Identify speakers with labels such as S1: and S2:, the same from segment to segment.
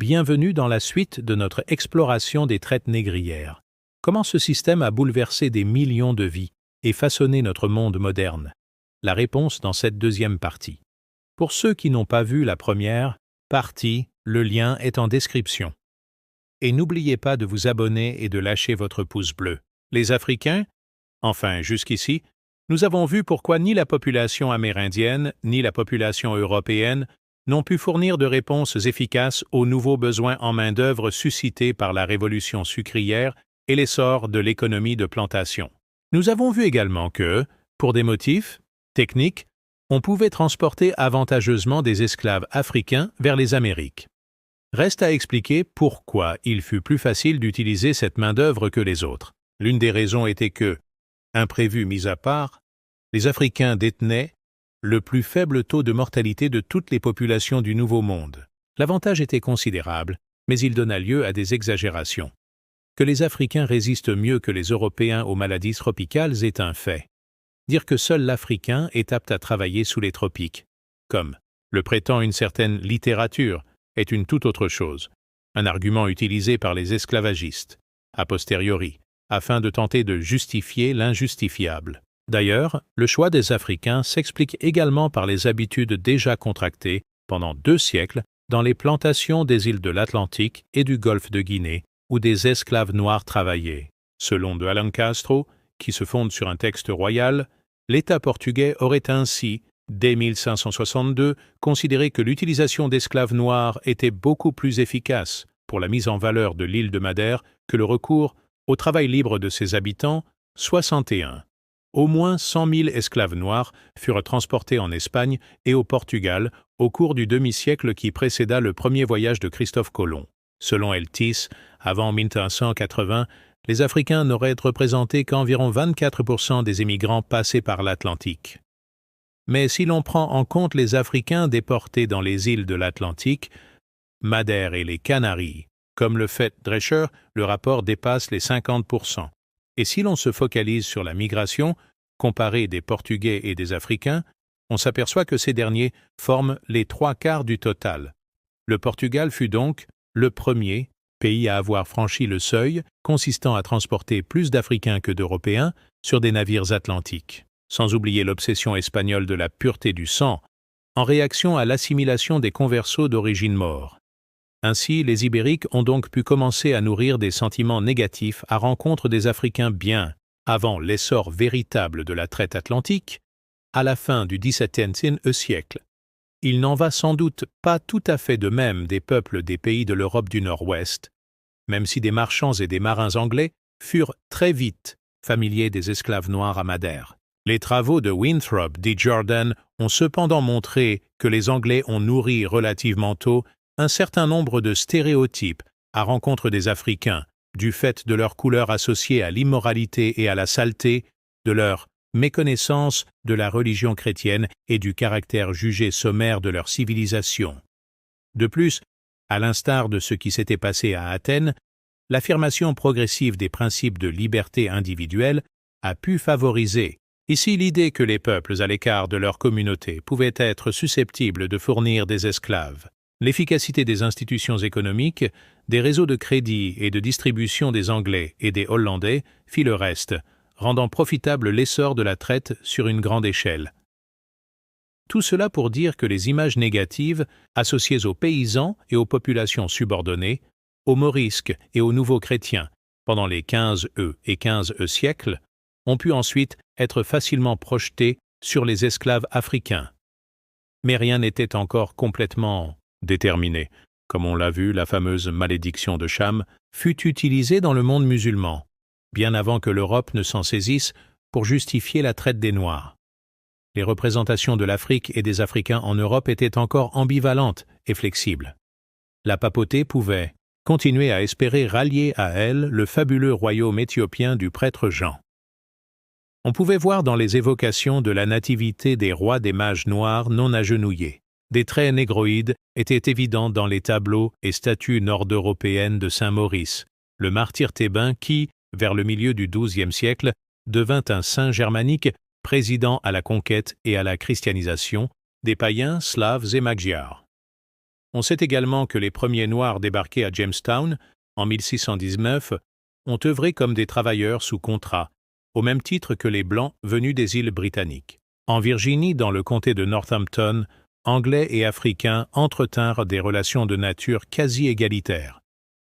S1: Bienvenue dans la suite de notre exploration des traites négrières. Comment ce système a bouleversé des millions de vies et façonné notre monde moderne? La réponse dans cette deuxième partie. Pour ceux qui n'ont pas vu la première partie, le lien est en description. Et n'oubliez pas de vous abonner et de lâcher votre pouce bleu. Les Africains? Enfin, jusqu'ici, nous avons vu pourquoi ni la population amérindienne ni la population européenne n'ont pu fournir de réponses efficaces aux nouveaux besoins en main-d'œuvre suscités par la révolution sucrière et l'essor de l'économie de plantation. Nous avons vu également que, pour des motifs techniques, on pouvait transporter avantageusement des esclaves africains vers les Amériques. Reste à expliquer pourquoi il fut plus facile d'utiliser cette main-d'œuvre que les autres. L'une des raisons était que, imprévus mis à part, les Africains détenaient le plus faible taux de mortalité de toutes les populations du Nouveau Monde. L'avantage était considérable, mais il donna lieu à des exagérations. Que les Africains résistent mieux que les Européens aux maladies tropicales est un fait. Dire que seul l'Africain est apte à travailler sous les tropiques, comme le prétend une certaine littérature, est une toute autre chose, un argument utilisé par les esclavagistes, a posteriori, afin de tenter de justifier l'injustifiable. D'ailleurs, le choix des Africains s'explique également par les habitudes déjà contractées pendant 2 siècles dans les plantations des îles de l'Atlantique et du golfe de Guinée, où des esclaves noirs travaillaient. Selon de Alencastro, qui se fonde sur un texte royal, l'État portugais aurait ainsi, dès 1562, considéré que l'utilisation d'esclaves noirs était beaucoup plus efficace pour la mise en valeur de l'île de Madère que le recours au travail libre de ses habitants, 61. Au moins 100 000 esclaves noirs furent transportés en Espagne et au Portugal au cours du demi-siècle qui précéda le premier voyage de Christophe Colomb. Selon Eltis, avant 1580, les Africains n'auraient représenté qu'environ 24% des émigrants passés par l'Atlantique. Mais si l'on prend en compte les Africains déportés dans les îles de l'Atlantique, Madère et les Canaries, comme le fait Drescher, le rapport dépasse les 50%. Et si l'on se focalise sur la migration, comparée des Portugais et des Africains, on s'aperçoit que ces derniers forment les 3/4 du total. Le Portugal fut donc le premier pays à avoir franchi le seuil, consistant à transporter plus d'Africains que d'Européens sur des navires atlantiques. Sans oublier l'obsession espagnole de la pureté du sang, en réaction à l'assimilation des conversos d'origine maure. Ainsi, les Ibériques ont donc pu commencer à nourrir des sentiments négatifs à rencontre des Africains bien avant l'essor véritable de la traite atlantique, à la fin du XVIIe siècle. Il n'en va sans doute pas tout à fait de même des peuples des pays de l'Europe du Nord-Ouest, même si des marchands et des marins anglais furent très vite familiers des esclaves noirs à Madère. Les travaux de Winthrop D. Jordan ont cependant montré que les Anglais ont nourri relativement tôt un certain nombre de stéréotypes à rencontre des Africains, du fait de leur couleur associée à l'immoralité et à la saleté, de leur méconnaissance de la religion chrétienne et du caractère jugé sommaire de leur civilisation. De plus, à l'instar de ce qui s'était passé à Athènes, l'affirmation progressive des principes de liberté individuelle a pu favoriser ici l'idée que les peuples à l'écart de leur communauté pouvaient être susceptibles de fournir des esclaves. L'efficacité des institutions économiques, des réseaux de crédit et de distribution des Anglais et des Hollandais fit le reste, rendant profitable l'essor de la traite sur une grande échelle. Tout cela pour dire que les images négatives associées aux paysans et aux populations subordonnées, aux morisques et aux nouveaux chrétiens, pendant les 15e et 15e siècles, ont pu ensuite être facilement projetées sur les esclaves africains. Mais rien n'était encore complètement déterminé. Comme on l'a vu, la fameuse malédiction de Cham fut utilisée dans le monde musulman, bien avant que l'Europe ne s'en saisisse pour justifier la traite des Noirs. Les représentations de l'Afrique et des Africains en Europe étaient encore ambivalentes et flexibles. La papauté pouvait continuer à espérer rallier à elle le fabuleux royaume éthiopien du prêtre Jean. On pouvait voir dans les évocations de la nativité des rois des mages noirs non agenouillés. Des traits négroïdes étaient évidents dans les tableaux et statues nord-européennes de Saint-Maurice, le martyr thébain qui, vers le milieu du XIIe siècle, devint un saint germanique présidant à la conquête et à la christianisation des païens, slaves et magyars. On sait également que les premiers Noirs débarqués à Jamestown, en 1619, ont œuvré comme des travailleurs sous contrat, au même titre que les Blancs venus des îles britanniques. En Virginie, dans le comté de Northampton, Anglais et Africains entretinrent des relations de nature quasi égalitaire.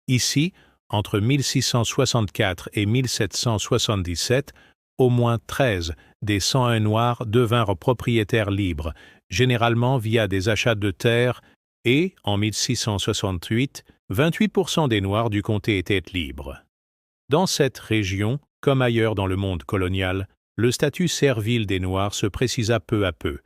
S1: Ici, entre 1664 et 1777, au moins 13 des 101 Noirs devinrent propriétaires libres, généralement via des achats de terres, et, en 1668, 28% des Noirs du comté étaient libres. Dans cette région, comme ailleurs dans le monde colonial, le statut servile des Noirs se précisa peu à peu,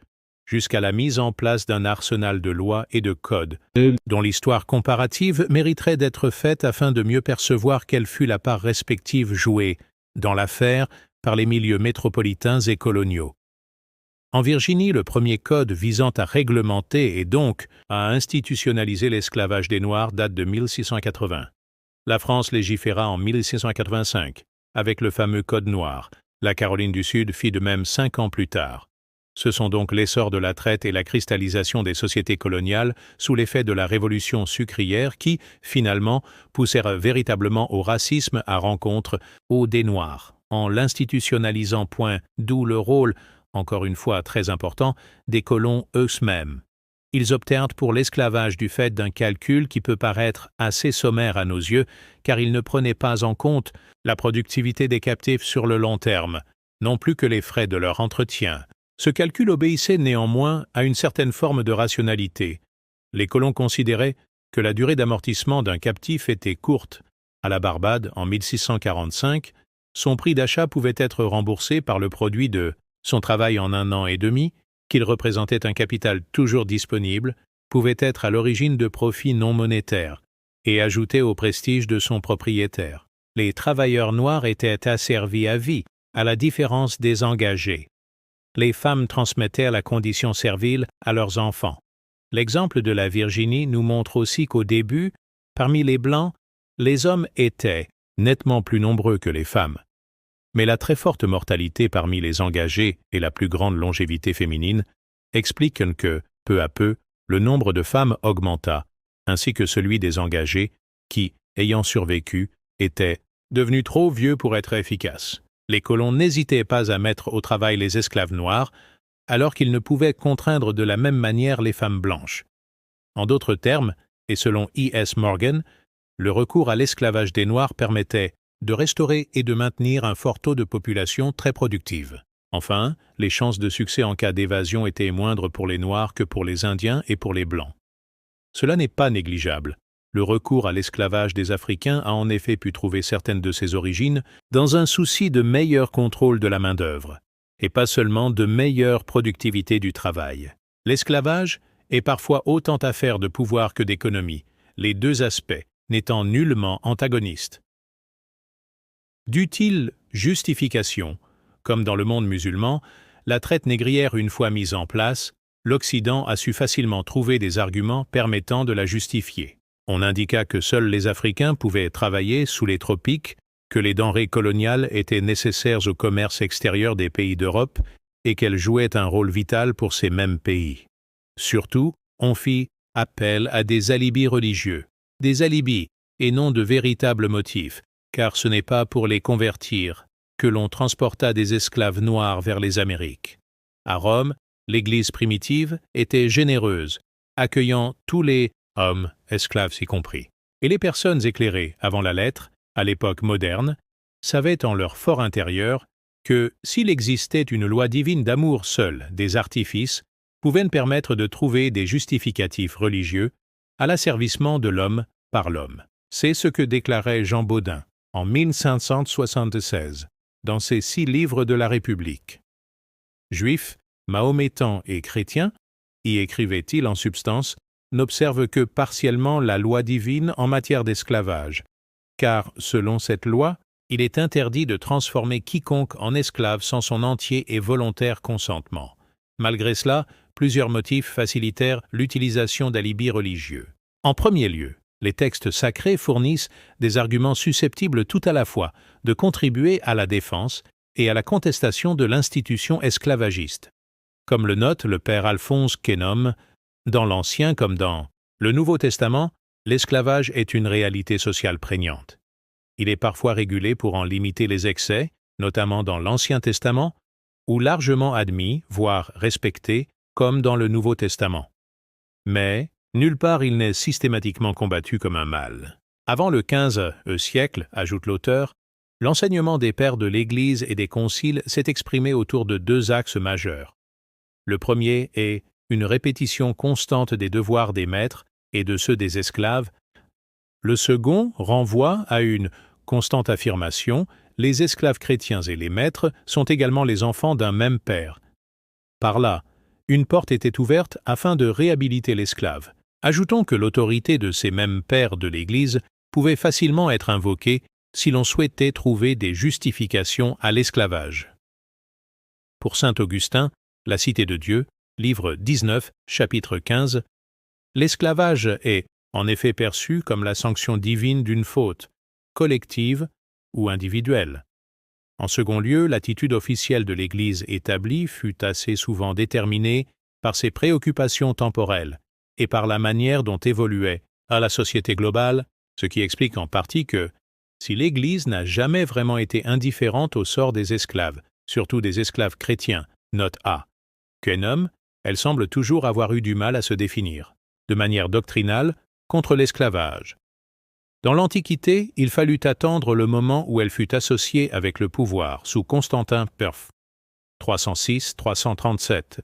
S1: jusqu'à la mise en place d'un arsenal de lois et de codes, dont l'histoire comparative mériterait d'être faite afin de mieux percevoir quelle fut la part respective jouée dans l'affaire par les milieux métropolitains et coloniaux. En Virginie, le premier code visant à réglementer et donc à institutionnaliser l'esclavage des Noirs date de 1680. La France légiféra en 1685, avec le fameux Code noir. La Caroline du Sud fit de même 5 ans plus tard. Ce sont donc l'essor de la traite et la cristallisation des sociétés coloniales sous l'effet de la révolution sucrière qui, finalement, poussèrent véritablement au racisme à rencontre des Noirs, en l'institutionnalisant point, d'où le rôle, encore une fois très important, des colons eux-mêmes. Ils optèrent pour l'esclavage du fait d'un calcul qui peut paraître assez sommaire à nos yeux, car il ne prenait pas en compte la productivité des captifs sur le long terme, non plus que les frais de leur entretien. Ce calcul obéissait néanmoins à une certaine forme de rationalité. Les colons considéraient que la durée d'amortissement d'un captif était courte. À la Barbade, en 1645, son prix d'achat pouvait être remboursé par le produit de son travail en 1 an et demi, qu'il représentait un capital toujours disponible, pouvait être à l'origine de profits non monétaires et ajouter au prestige de son propriétaire. Les travailleurs noirs étaient asservis à vie, à la différence des engagés. Les femmes transmettaient la condition servile à leurs enfants. L'exemple de la Virginie nous montre aussi qu'au début, parmi les Blancs, les hommes étaient nettement plus nombreux que les femmes. Mais la très forte mortalité parmi les engagés et la plus grande longévité féminine expliquent que, peu à peu, le nombre de femmes augmenta, ainsi que celui des engagés qui, ayant survécu, étaient devenus trop vieux pour être efficaces. Les colons n'hésitaient pas à mettre au travail les esclaves noirs, alors qu'ils ne pouvaient contraindre de la même manière les femmes blanches. En d'autres termes, et selon E.S. Morgan, le recours à l'esclavage des Noirs permettait de restaurer et de maintenir un fort taux de population très productive. Enfin, les chances de succès en cas d'évasion étaient moindres pour les Noirs que pour les Indiens et pour les Blancs. Cela n'est pas négligeable. Le recours à l'esclavage des Africains a en effet pu trouver certaines de ses origines dans un souci de meilleur contrôle de la main-d'œuvre, et pas seulement de meilleure productivité du travail. L'esclavage est parfois autant affaire de pouvoir que d'économie, les deux aspects n'étant nullement antagonistes. D'utile justification, comme dans le monde musulman, la traite négrière une fois mise en place, l'Occident a su facilement trouver des arguments permettant de la justifier. On indiqua que seuls les Africains pouvaient travailler sous les tropiques, que les denrées coloniales étaient nécessaires au commerce extérieur des pays d'Europe et qu'elles jouaient un rôle vital pour ces mêmes pays. Surtout, on fit appel à des alibis religieux, des alibis et non de véritables motifs, car ce n'est pas pour les convertir que l'on transporta des esclaves noirs vers les Amériques. À Rome, l'Église primitive était généreuse, accueillant tous les hommes, esclaves y compris. Et les personnes éclairées avant la lettre, à l'époque moderne, savaient en leur fort intérieur que, s'il existait une loi divine d'amour seule, des artifices pouvaient permettre de trouver des justificatifs religieux à l'asservissement de l'homme par l'homme. C'est ce que déclarait Jean Bodin en 1576 dans ses 6 livres de la République. Juifs, mahométans et chrétiens, y écrivait-il en substance, n'observent que partiellement la loi divine en matière d'esclavage, car, selon cette loi, il est interdit de transformer quiconque en esclave sans son entier et volontaire consentement. Malgré cela, plusieurs motifs facilitèrent l'utilisation d'alibis religieux. En premier lieu, les textes sacrés fournissent des arguments susceptibles tout à la fois de contribuer à la défense et à la contestation de l'institution esclavagiste. Comme le note le père Alphonse Quénome, dans l'Ancien comme dans Le Nouveau Testament, l'esclavage est une réalité sociale prégnante. Il est parfois régulé pour en limiter les excès, notamment dans l'Ancien Testament, ou largement admis, voire respecté, comme dans le Nouveau Testament. Mais, nulle part il n'est systématiquement combattu comme un mal. Avant le XVe siècle, ajoute l'auteur, l'enseignement des pères de l'Église et des conciles s'est exprimé autour de deux axes majeurs. Le premier est une répétition constante des devoirs des maîtres et de ceux des esclaves. Le second renvoie à une constante affirmation, les esclaves chrétiens et les maîtres sont également les enfants d'un même père. Par là, une porte était ouverte afin de réhabiliter l'esclave. Ajoutons que l'autorité de ces mêmes pères de l'Église pouvait facilement être invoquée si l'on souhaitait trouver des justifications à l'esclavage. Pour saint Augustin, La Cité de Dieu, livre 19, chapitre 15, l'esclavage est en effet perçu comme la sanction divine d'une faute, collective ou individuelle. En second lieu, l'attitude officielle de l'Église établie fut assez souvent déterminée par ses préoccupations temporelles et par la manière dont évoluait à la société globale, ce qui explique en partie que, si l'Église n'a jamais vraiment été indifférente au sort des esclaves, surtout des esclaves chrétiens, note A, qu'un homme, elle semble toujours avoir eu du mal à se définir, de manière doctrinale, contre l'esclavage. Dans l'Antiquité, il fallut attendre le moment où elle fut associée avec le pouvoir, sous Constantin Perf. 306-337,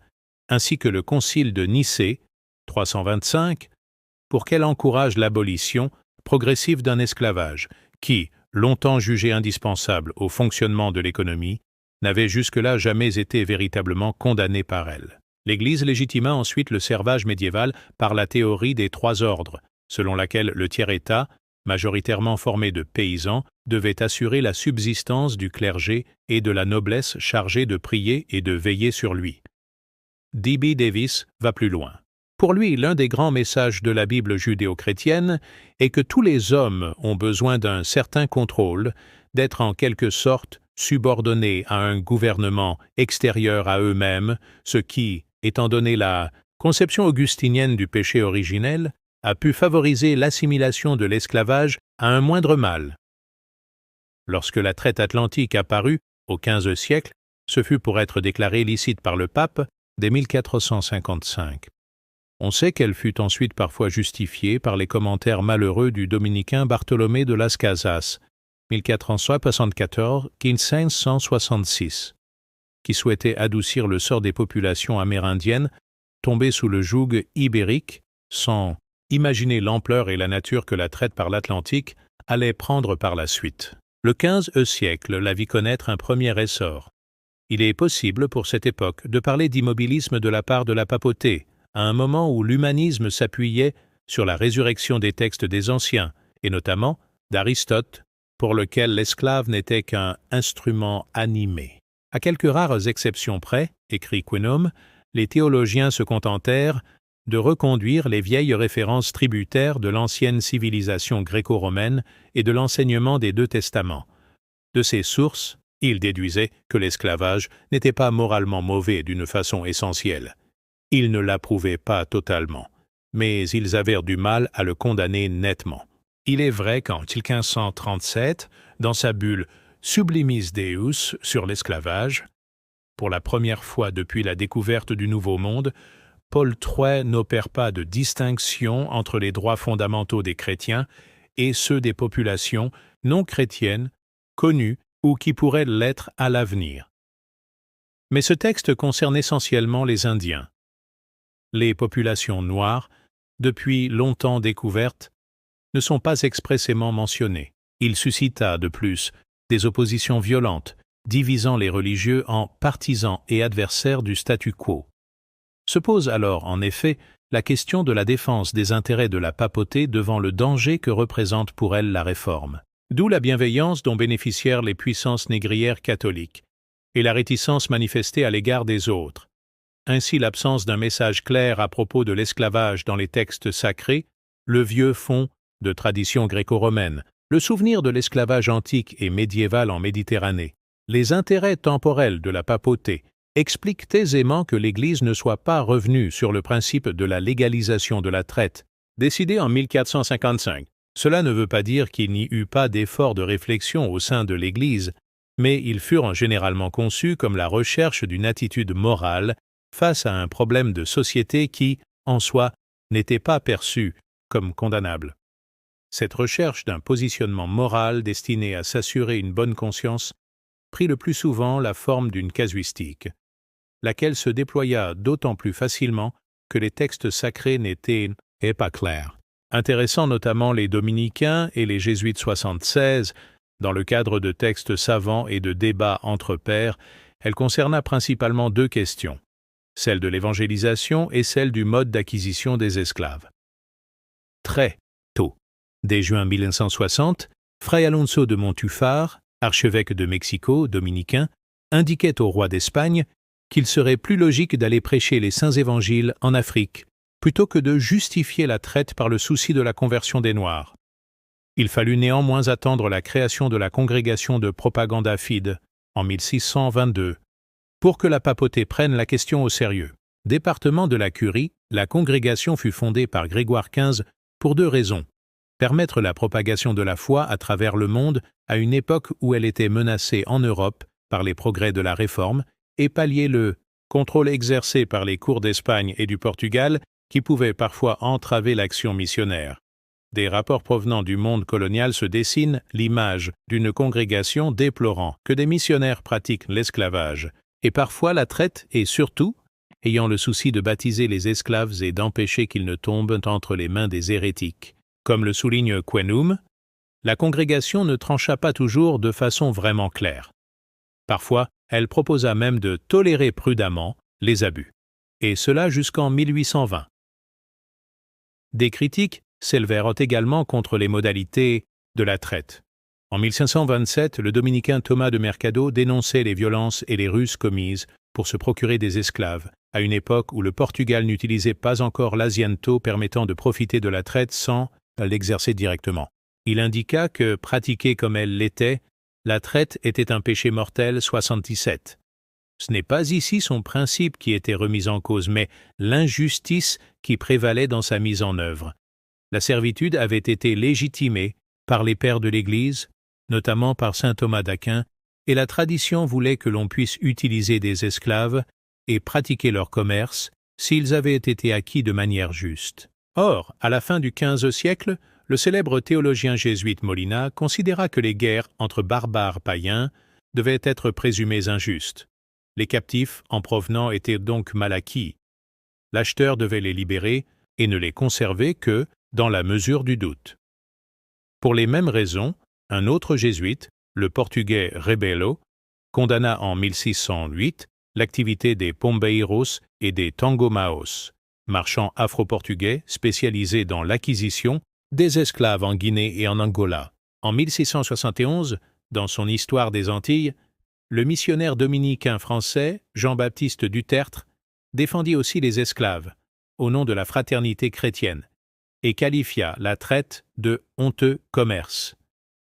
S1: ainsi que le Concile de Nicée, 325, pour qu'elle encourage l'abolition progressive d'un esclavage, qui, longtemps jugé indispensable au fonctionnement de l'économie, n'avait jusque-là jamais été véritablement condamné par elle. L'Église légitima ensuite le servage médiéval par la théorie des trois ordres, selon laquelle le tiers-État, majoritairement formé de paysans, devait assurer la subsistance du clergé et de la noblesse chargée de prier et de veiller sur lui. D.B. Davis va plus loin. Pour lui, l'un des grands messages de la Bible judéo-chrétienne est que tous les hommes ont besoin d'un certain contrôle, d'être en quelque sorte subordonnés à un gouvernement extérieur à eux-mêmes, ce qui, étant donné la conception augustinienne du péché originel, a pu favoriser l'assimilation de l'esclavage à un moindre mal. Lorsque la traite atlantique apparut, au XVe siècle, ce fut pour être déclarée licite par le pape dès 1455. On sait qu'elle fut ensuite parfois justifiée par les commentaires malheureux du dominicain Bartholomé de Las Casas, 1474-1566, qui souhaitait adoucir le sort des populations amérindiennes tombées sous le joug ibérique, sans imaginer l'ampleur et la nature que la traite par l'Atlantique allait prendre par la suite. Le XVe siècle la vit connaître un premier essor. Il est possible pour cette époque de parler d'immobilisme de la part de la papauté, à un moment où l'humanisme s'appuyait sur la résurrection des textes des anciens, et notamment d'Aristote, pour lequel l'esclave n'était qu'un instrument animé. À quelques rares exceptions près, écrit Quenome, les théologiens se contentèrent de reconduire les vieilles références tributaires de l'ancienne civilisation gréco-romaine et de l'enseignement des deux testaments. De ces sources, ils déduisaient que l'esclavage n'était pas moralement mauvais d'une façon essentielle. Ils ne l'approuvaient pas totalement, mais ils avèrent du mal à le condamner nettement. Il est vrai qu'en 1537, dans sa bulle Sublimis Deus sur l'esclavage, pour la première fois depuis la découverte du Nouveau Monde, Paul III n'opère pas de distinction entre les droits fondamentaux des chrétiens et ceux des populations non chrétiennes, connues ou qui pourraient l'être à l'avenir. Mais ce texte concerne essentiellement les Indiens. Les populations noires, depuis longtemps découvertes, ne sont pas expressément mentionnées. Il suscita, de plus, des oppositions violentes, divisant les religieux en partisans et adversaires du statu quo. Se pose alors, en effet, la question de la défense des intérêts de la papauté devant le danger que représente pour elle la réforme. D'où la bienveillance dont bénéficièrent les puissances négrières catholiques, et la réticence manifestée à l'égard des autres. Ainsi l'absence d'un message clair à propos de l'esclavage dans les textes sacrés, le vieux fond de tradition gréco-romaine, le souvenir de l'esclavage antique et médiéval en Méditerranée, les intérêts temporels de la papauté, expliquent aisément que l'Église ne soit pas revenue sur le principe de la légalisation de la traite décidé en 1455. Cela ne veut pas dire qu'il n'y eut pas d'effort de réflexion au sein de l'Église, mais ils furent généralement conçus comme la recherche d'une attitude morale face à un problème de société qui, en soi, n'était pas perçu comme condamnable. Cette recherche d'un positionnement moral destiné à s'assurer une bonne conscience prit le plus souvent la forme d'une casuistique, laquelle se déploya d'autant plus facilement que les textes sacrés n'étaient pas clairs. Intéressant notamment les dominicains et les jésuites 76, dans le cadre de textes savants et de débats entre pairs, elle concerna principalement deux questions, celle de l'évangélisation et celle du mode d'acquisition des esclaves. Très tôt, dès juin 1960, Fray Alonso de Montufar, archevêque de Mexico, dominicain, indiquait au roi d'Espagne qu'il serait plus logique d'aller prêcher les saints évangiles en Afrique, plutôt que de justifier la traite par le souci de la conversion des Noirs. Il fallut néanmoins attendre la création de la congrégation de Propaganda Fide, en 1622, pour que la papauté prenne la question au sérieux. Département de la Curie, la congrégation fut fondée par Grégoire XV pour deux raisons. Permettre la propagation de la foi à travers le monde à une époque où elle était menacée en Europe par les progrès de la Réforme et pallier le contrôle exercé par les cours d'Espagne et du Portugal qui pouvait parfois entraver l'action missionnaire. Des rapports provenant du monde colonial se dessinent l'image d'une congrégation déplorant que des missionnaires pratiquent l'esclavage, et parfois la traite et surtout, ayant le souci de baptiser les esclaves et d'empêcher qu'ils ne tombent entre les mains des hérétiques. Comme le souligne Quenum, la congrégation ne trancha pas toujours de façon vraiment claire. Parfois, elle proposa même de tolérer prudemment les abus, et cela jusqu'en 1820. Des critiques s'élevèrent également contre les modalités de la traite. En 1527, le dominicain Thomas de Mercado dénonçait les violences et les ruses commises pour se procurer des esclaves, à une époque où le Portugal n'utilisait pas encore l'asiento permettant de profiter de la traite sans l'exercer directement. Il indiqua que, pratiquée comme elle l'était, la traite était un péché mortel 77. Ce n'est pas ici son principe qui était remis en cause, mais l'injustice qui prévalait dans sa mise en œuvre. La servitude avait été légitimée par les pères de l'Église, notamment par saint Thomas d'Aquin, et la tradition voulait que l'on puisse utiliser des esclaves et pratiquer leur commerce s'ils avaient été acquis de manière juste. Or, à la fin du XVe siècle, le célèbre théologien jésuite Molina considéra que les guerres entre barbares païens devaient être présumées injustes. Les captifs en provenant étaient donc mal acquis. L'acheteur devait les libérer et ne les conserver que dans la mesure du doute. Pour les mêmes raisons, un autre jésuite, le portugais Rebelo, condamna en 1608 l'activité des pombeiros et des tangomaos, marchands afro-portugais spécialisés dans l'acquisition des esclaves en Guinée et en Angola. En 1671, dans son Histoire des Antilles, le missionnaire dominicain français Jean-Baptiste Dutertre défendit aussi les esclaves, au nom de la fraternité chrétienne, et qualifia la traite de honteux commerce.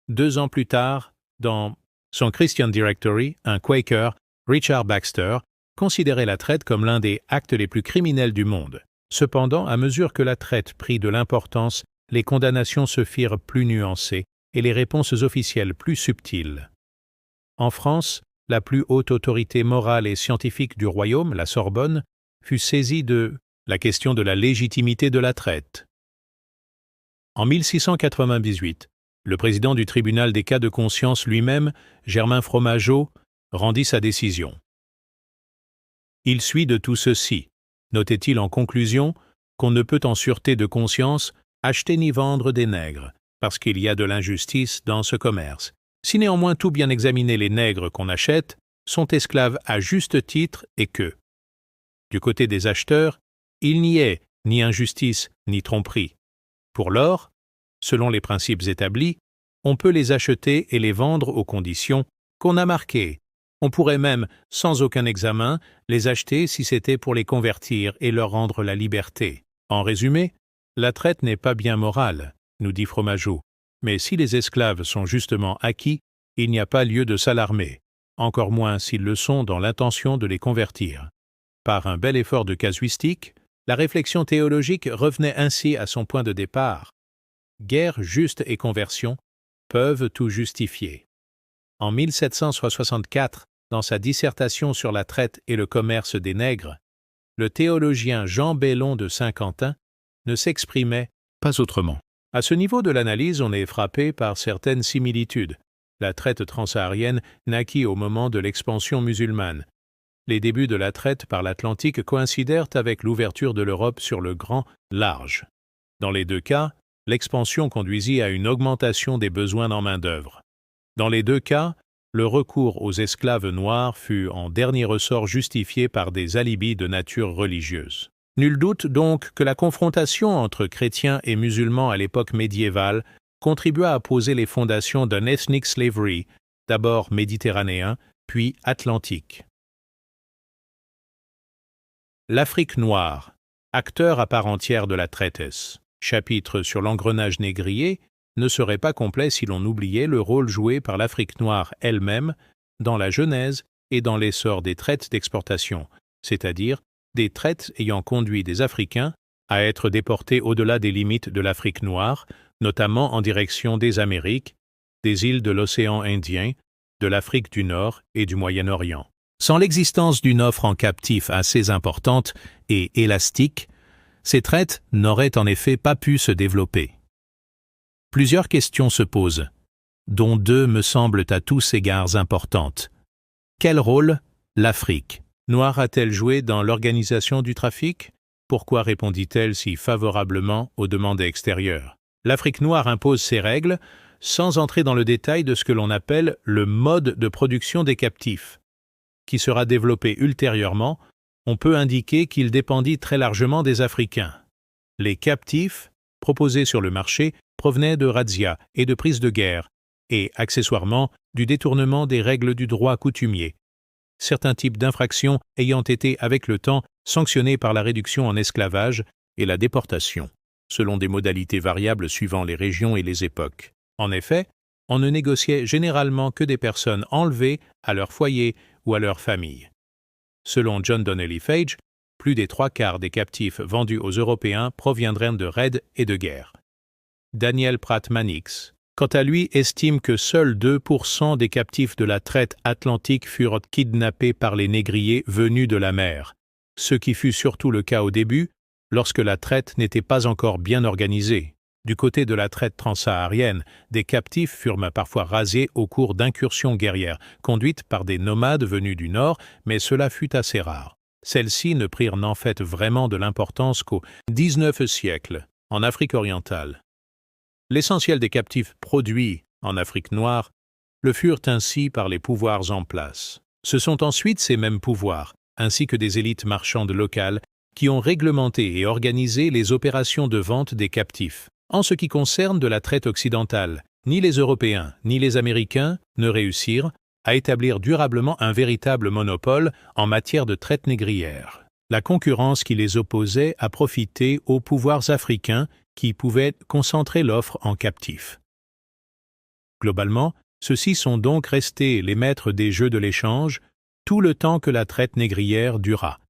S1: 2 ans plus tard, dans son Christian Directory, un Quaker, Richard Baxter, considérait la traite comme l'un des actes les plus criminels du monde. Cependant, à mesure que la traite prit de l'importance, les condamnations se firent plus nuancées et les réponses officielles plus subtiles. En France, la plus haute autorité morale et scientifique du royaume, la Sorbonne, fut saisie de la question de la légitimité de la traite. En 1698, le président du tribunal des cas de conscience lui-même, Germain Fromageau, rendit sa décision. Il suit de tout ceci, notait-il en conclusion, qu'on ne peut en sûreté de conscience acheter ni vendre des nègres, parce qu'il y a de l'injustice dans ce commerce. Si néanmoins tout bien examiner les nègres qu'on achète sont esclaves à juste titre et que, du côté des acheteurs, il n'y ait ni injustice ni tromperie. Pour l'or, selon les principes établis, on peut les acheter et les vendre aux conditions qu'on a marquées. On pourrait même, sans aucun examen, les acheter si c'était pour les convertir et leur rendre la liberté. En résumé, la traite n'est pas bien morale, nous dit Fromageau, mais si les esclaves sont justement acquis, il n'y a pas lieu de s'alarmer, encore moins s'ils le sont dans l'intention de les convertir. Par un bel effort de casuistique, La réflexion théologique revenait ainsi à son point de départ. Guerre juste et conversion peuvent tout justifier. En 1764, dans sa dissertation sur la traite et le commerce des nègres, le théologien Jean Bellon de Saint-Quentin ne s'exprimait pas autrement. À ce niveau de l'analyse, on est frappé par certaines similitudes. La traite transsaharienne naquit au moment de l'expansion musulmane. Les débuts de la traite par l'Atlantique coïncidèrent avec l'ouverture de l'Europe sur le grand large. Dans les deux cas, l'expansion conduisit à une augmentation des besoins en main-d'œuvre. Dans les deux cas, le recours aux esclaves noirs fut en dernier ressort justifié par des alibis de nature religieuse. Nul doute donc que la confrontation entre chrétiens et musulmans à l'époque médiévale contribua à poser les fondations d'un ethnic slavery, d'abord méditerranéen, puis atlantique. L'Afrique noire, acteur à part entière de la traitesse. Chapitre sur l'engrenage négrier ne serait pas complet si l'on oubliait le rôle joué par l'Afrique noire elle-même dans la genèse et dans l'essor des traites d'exportation, c'est-à-dire des traites ayant conduit des Africains à être déportés au-delà des limites de l'Afrique noire, notamment en direction des Amériques, des îles de l'océan Indien, de l'Afrique du Nord et du Moyen-Orient. Sans l'existence d'une offre en captif assez importante et élastique, ces traites n'auraient en effet pas pu se développer. Plusieurs questions se posent, dont deux me semblent à tous égards importantes. Quel rôle l'Afrique noire a-t-elle joué dans l'organisation du trafic? Pourquoi répondit-elle si favorablement aux demandes extérieures? L'Afrique noire impose ses règles sans entrer dans le détail de ce que l'on appelle le mode de production des captifs, qui sera développé ultérieurement. On peut indiquer qu'il dépendit très largement des Africains. Les captifs proposés sur le marché provenaient de razzias et de prises de guerre, et, accessoirement, du détournement des règles du droit coutumier, certains types d'infractions ayant été, avec le temps, sanctionnés par la réduction en esclavage et la déportation, selon des modalités variables suivant les régions et les époques. En effet, on ne négociait généralement que des personnes enlevées à leur foyer ou à leur famille. Selon John Donnelly Fage, plus des 3/4 des captifs vendus aux Européens proviendraient de raids et de guerres. Daniel Pratt Mannix, quant à lui, estime que seuls 2% des captifs de la traite atlantique furent kidnappés par les négriers venus de la mer, ce qui fut surtout le cas au début, lorsque la traite n'était pas encore bien organisée. Du côté de la traite transsaharienne, des captifs furent parfois rasés au cours d'incursions guerrières, conduites par des nomades venus du nord, mais cela fut assez rare. Celles-ci ne prirent en fait vraiment de l'importance qu'au XIXe siècle, en Afrique orientale. L'essentiel des captifs produits en Afrique noire le furent ainsi par les pouvoirs en place. Ce sont ensuite ces mêmes pouvoirs, ainsi que des élites marchandes locales, qui ont réglementé et organisé les opérations de vente des captifs. En ce qui concerne de la traite occidentale, ni les Européens ni les Américains ne réussirent à établir durablement un véritable monopole en matière de traite négrière. La concurrence qui les opposait a profité aux pouvoirs africains qui pouvaient concentrer l'offre en captifs. Globalement, ceux-ci sont donc restés les maîtres des jeux de l'échange tout le temps que la traite négrière dura.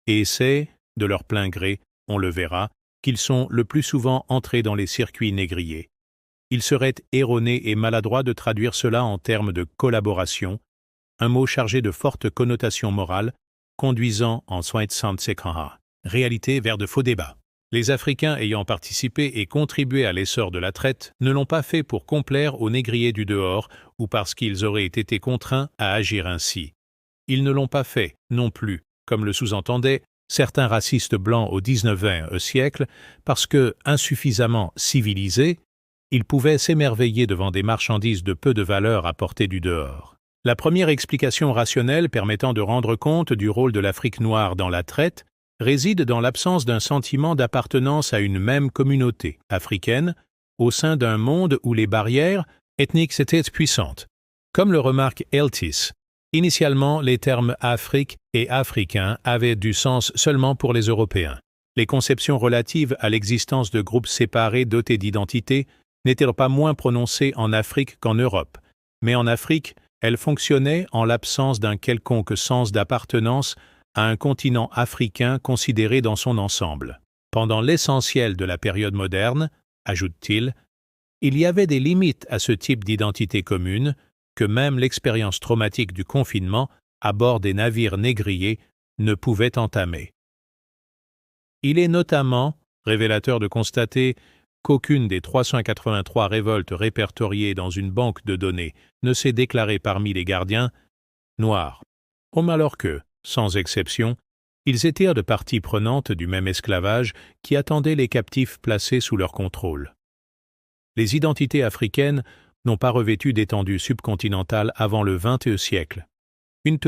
S1: Et c'est, de leur plein gré, on le verra, qu'ils sont le plus souvent entrés dans les circuits négriers. Il serait erroné et maladroit de traduire cela en termes de collaboration, un mot chargé de fortes connotations morales, conduisant en réalité vers de faux débats. Les Africains ayant participé et contribué à l'essor de la traite ne l'ont pas fait pour complaire aux négriers du dehors ou parce qu'ils auraient été contraints à agir ainsi. Ils ne l'ont pas fait, non plus, comme le sous-entendaient certains racistes blancs au XIXe siècle, parce que, insuffisamment civilisés, ils pouvaient s'émerveiller devant des marchandises de peu de valeur apportées du dehors. La première explication rationnelle permettant de rendre compte du rôle de l'Afrique noire dans la traite réside dans l'absence d'un sentiment d'appartenance à une même communauté africaine au sein d'un monde où les barrières ethniques étaient puissantes. Comme le remarque Eltis, initialement, les termes « Afrique » et « africain » avaient du sens seulement pour les Européens. Les conceptions relatives à l'existence de groupes séparés dotés d'identité n'étaient pas moins prononcées en Afrique qu'en Europe, mais en Afrique, elles fonctionnaient en l'absence d'un quelconque sens d'appartenance à un continent africain considéré dans son ensemble. Pendant l'essentiel de la période moderne, ajoute-t-il, il y avait des limites à ce type d'identité commune que même l'expérience traumatique du confinement à bord des navires négriers ne pouvait entamer. Il est notamment révélateur de constater qu'aucune des 383 révoltes répertoriées dans une banque de données ne s'est déclarée parmi les gardiens noirs. Alors que, sans exception, ils étaient de parties prenantes du même esclavage qui attendait les captifs placés sous leur contrôle. Les identités africaines n'ont pas revêtu d'étendue subcontinentale avant le XXe siècle. Une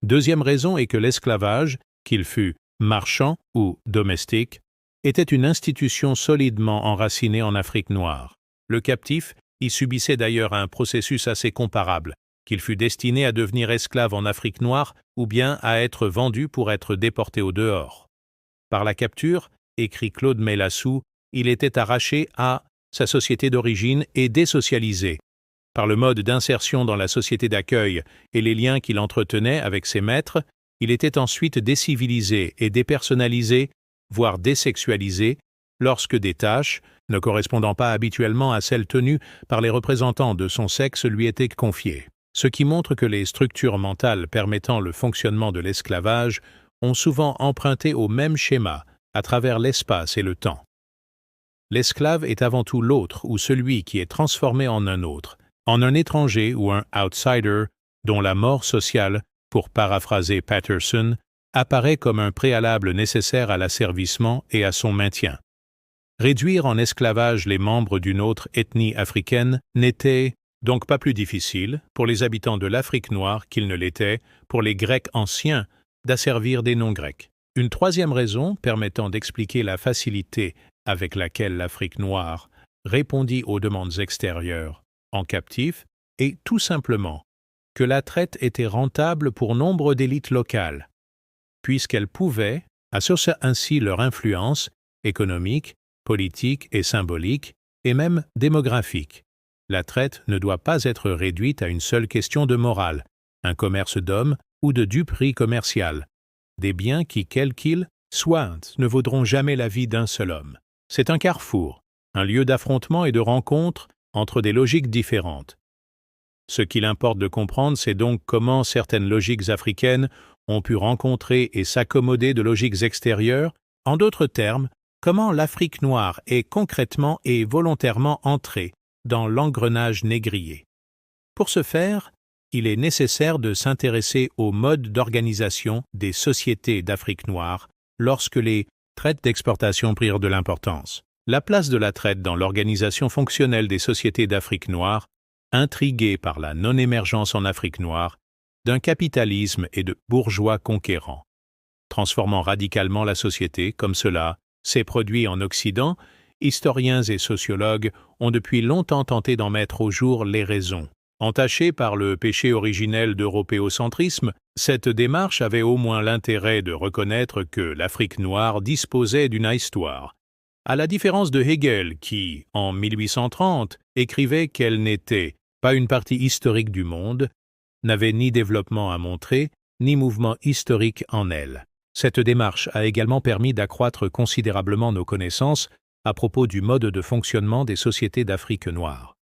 S1: deuxième raison est que l'esclavage, qu'il fût marchand ou domestique, était une institution solidement enracinée en Afrique noire. Le captif y subissait d'ailleurs un processus assez comparable, qu'il fût destiné à devenir esclave en Afrique noire ou bien à être vendu pour être déporté au dehors. Par la capture, écrit Claude Meillassoux, il était arraché à sa société d'origine et désocialisé. Par le mode d'insertion dans la société d'accueil et les liens qu'il entretenait avec ses maîtres, il était ensuite décivilisé et dépersonnalisé, voire désexualisé, lorsque des tâches, ne correspondant pas habituellement à celles tenues par les représentants de son sexe, lui étaient confiées. Ce qui montre que les structures mentales permettant le fonctionnement de l'esclavage ont souvent emprunté au même schéma à travers l'espace et le temps. L'esclave est avant tout l'autre ou celui qui est transformé en un autre, en un étranger ou un outsider dont la mort sociale, pour paraphraser Patterson, apparaît comme un préalable nécessaire à l'asservissement et à son maintien. Réduire en esclavage les membres d'une autre ethnie africaine n'était donc pas plus difficile pour les habitants de l'Afrique noire qu'il ne l'était pour les Grecs anciens d'asservir des non-Grecs. Une troisième raison permettant d'expliquer la facilité avec laquelle l'Afrique noire répondit aux demandes extérieures en captifs est tout simplement que la traite était rentable pour nombre d'élites locales, puisqu'elles pouvaient associer ainsi leur influence économique, politique et symbolique, et même démographique. La traite ne doit pas être réduite à une seule question de morale, un commerce d'hommes ou de duperie commerciale, des biens qui, quels qu'ils soient, ne vaudront jamais la vie d'un seul homme. C'est un carrefour, un lieu d'affrontement et de rencontre entre des logiques différentes. Ce qu'il importe de comprendre, c'est donc comment certaines logiques africaines ont pu rencontrer et s'accommoder de logiques extérieures, en d'autres termes, comment l'Afrique noire est concrètement et volontairement entrée dans l'engrenage négrier. Pour ce faire, il est nécessaire de s'intéresser au mode d'organisation des sociétés d'Afrique noire lorsque les traites d'exportation prirent de l'importance. La place de la traite dans l'organisation fonctionnelle des sociétés d'Afrique noire, intriguées par la non-émergence en Afrique noire d'un capitalisme et de bourgeois conquérants, transformant radicalement la société comme cela s'est produit en Occident, historiens et sociologues ont depuis longtemps tenté d'en mettre au jour les raisons. Entachée par le péché originel d'européocentrisme, cette démarche avait au moins l'intérêt de reconnaître que l'Afrique noire disposait d'une histoire. À la différence de Hegel qui, en 1830, écrivait qu'elle n'était pas une partie historique du monde, n'avait ni développement à montrer, ni mouvement historique en elle. Cette démarche a également permis d'accroître considérablement nos connaissances à propos du mode de fonctionnement des sociétés d'Afrique noire.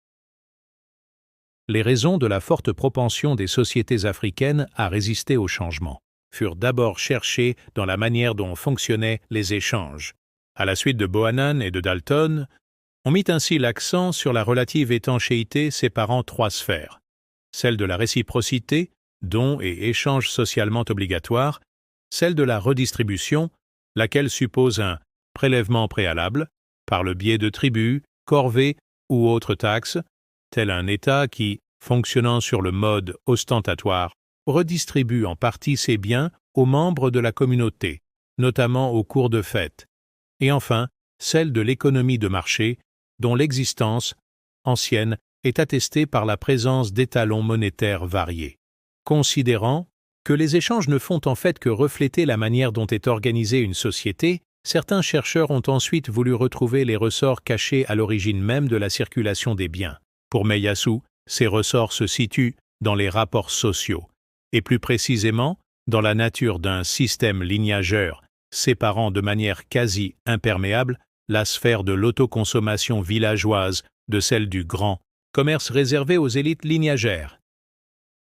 S1: Les raisons de la forte propension des sociétés africaines à résister au changement furent d'abord cherchées dans la manière dont fonctionnaient les échanges. À la suite de Bohannan et de Dalton, on mit ainsi l'accent sur la relative étanchéité séparant trois sphères, celle de la réciprocité, don et échange socialement obligatoire, celle de la redistribution, laquelle suppose un prélèvement préalable, par le biais de tribus, corvées ou autres taxes, tel un État qui, fonctionnant sur le mode ostentatoire, redistribue en partie ses biens aux membres de la communauté, notamment au cours de fêtes, et enfin celle de l'économie de marché, dont l'existence ancienne est attestée par la présence d'étalons monétaires variés. Considérant que les échanges ne font en fait que refléter la manière dont est organisée une société, certains chercheurs ont ensuite voulu retrouver les ressorts cachés à l'origine même de la circulation des biens. Pour Meillassoux, ces ressorts se situent dans les rapports sociaux, et plus précisément dans la nature d'un système lignageur séparant de manière quasi imperméable la sphère de l'autoconsommation villageoise de celle du grand commerce réservé aux élites lignagères.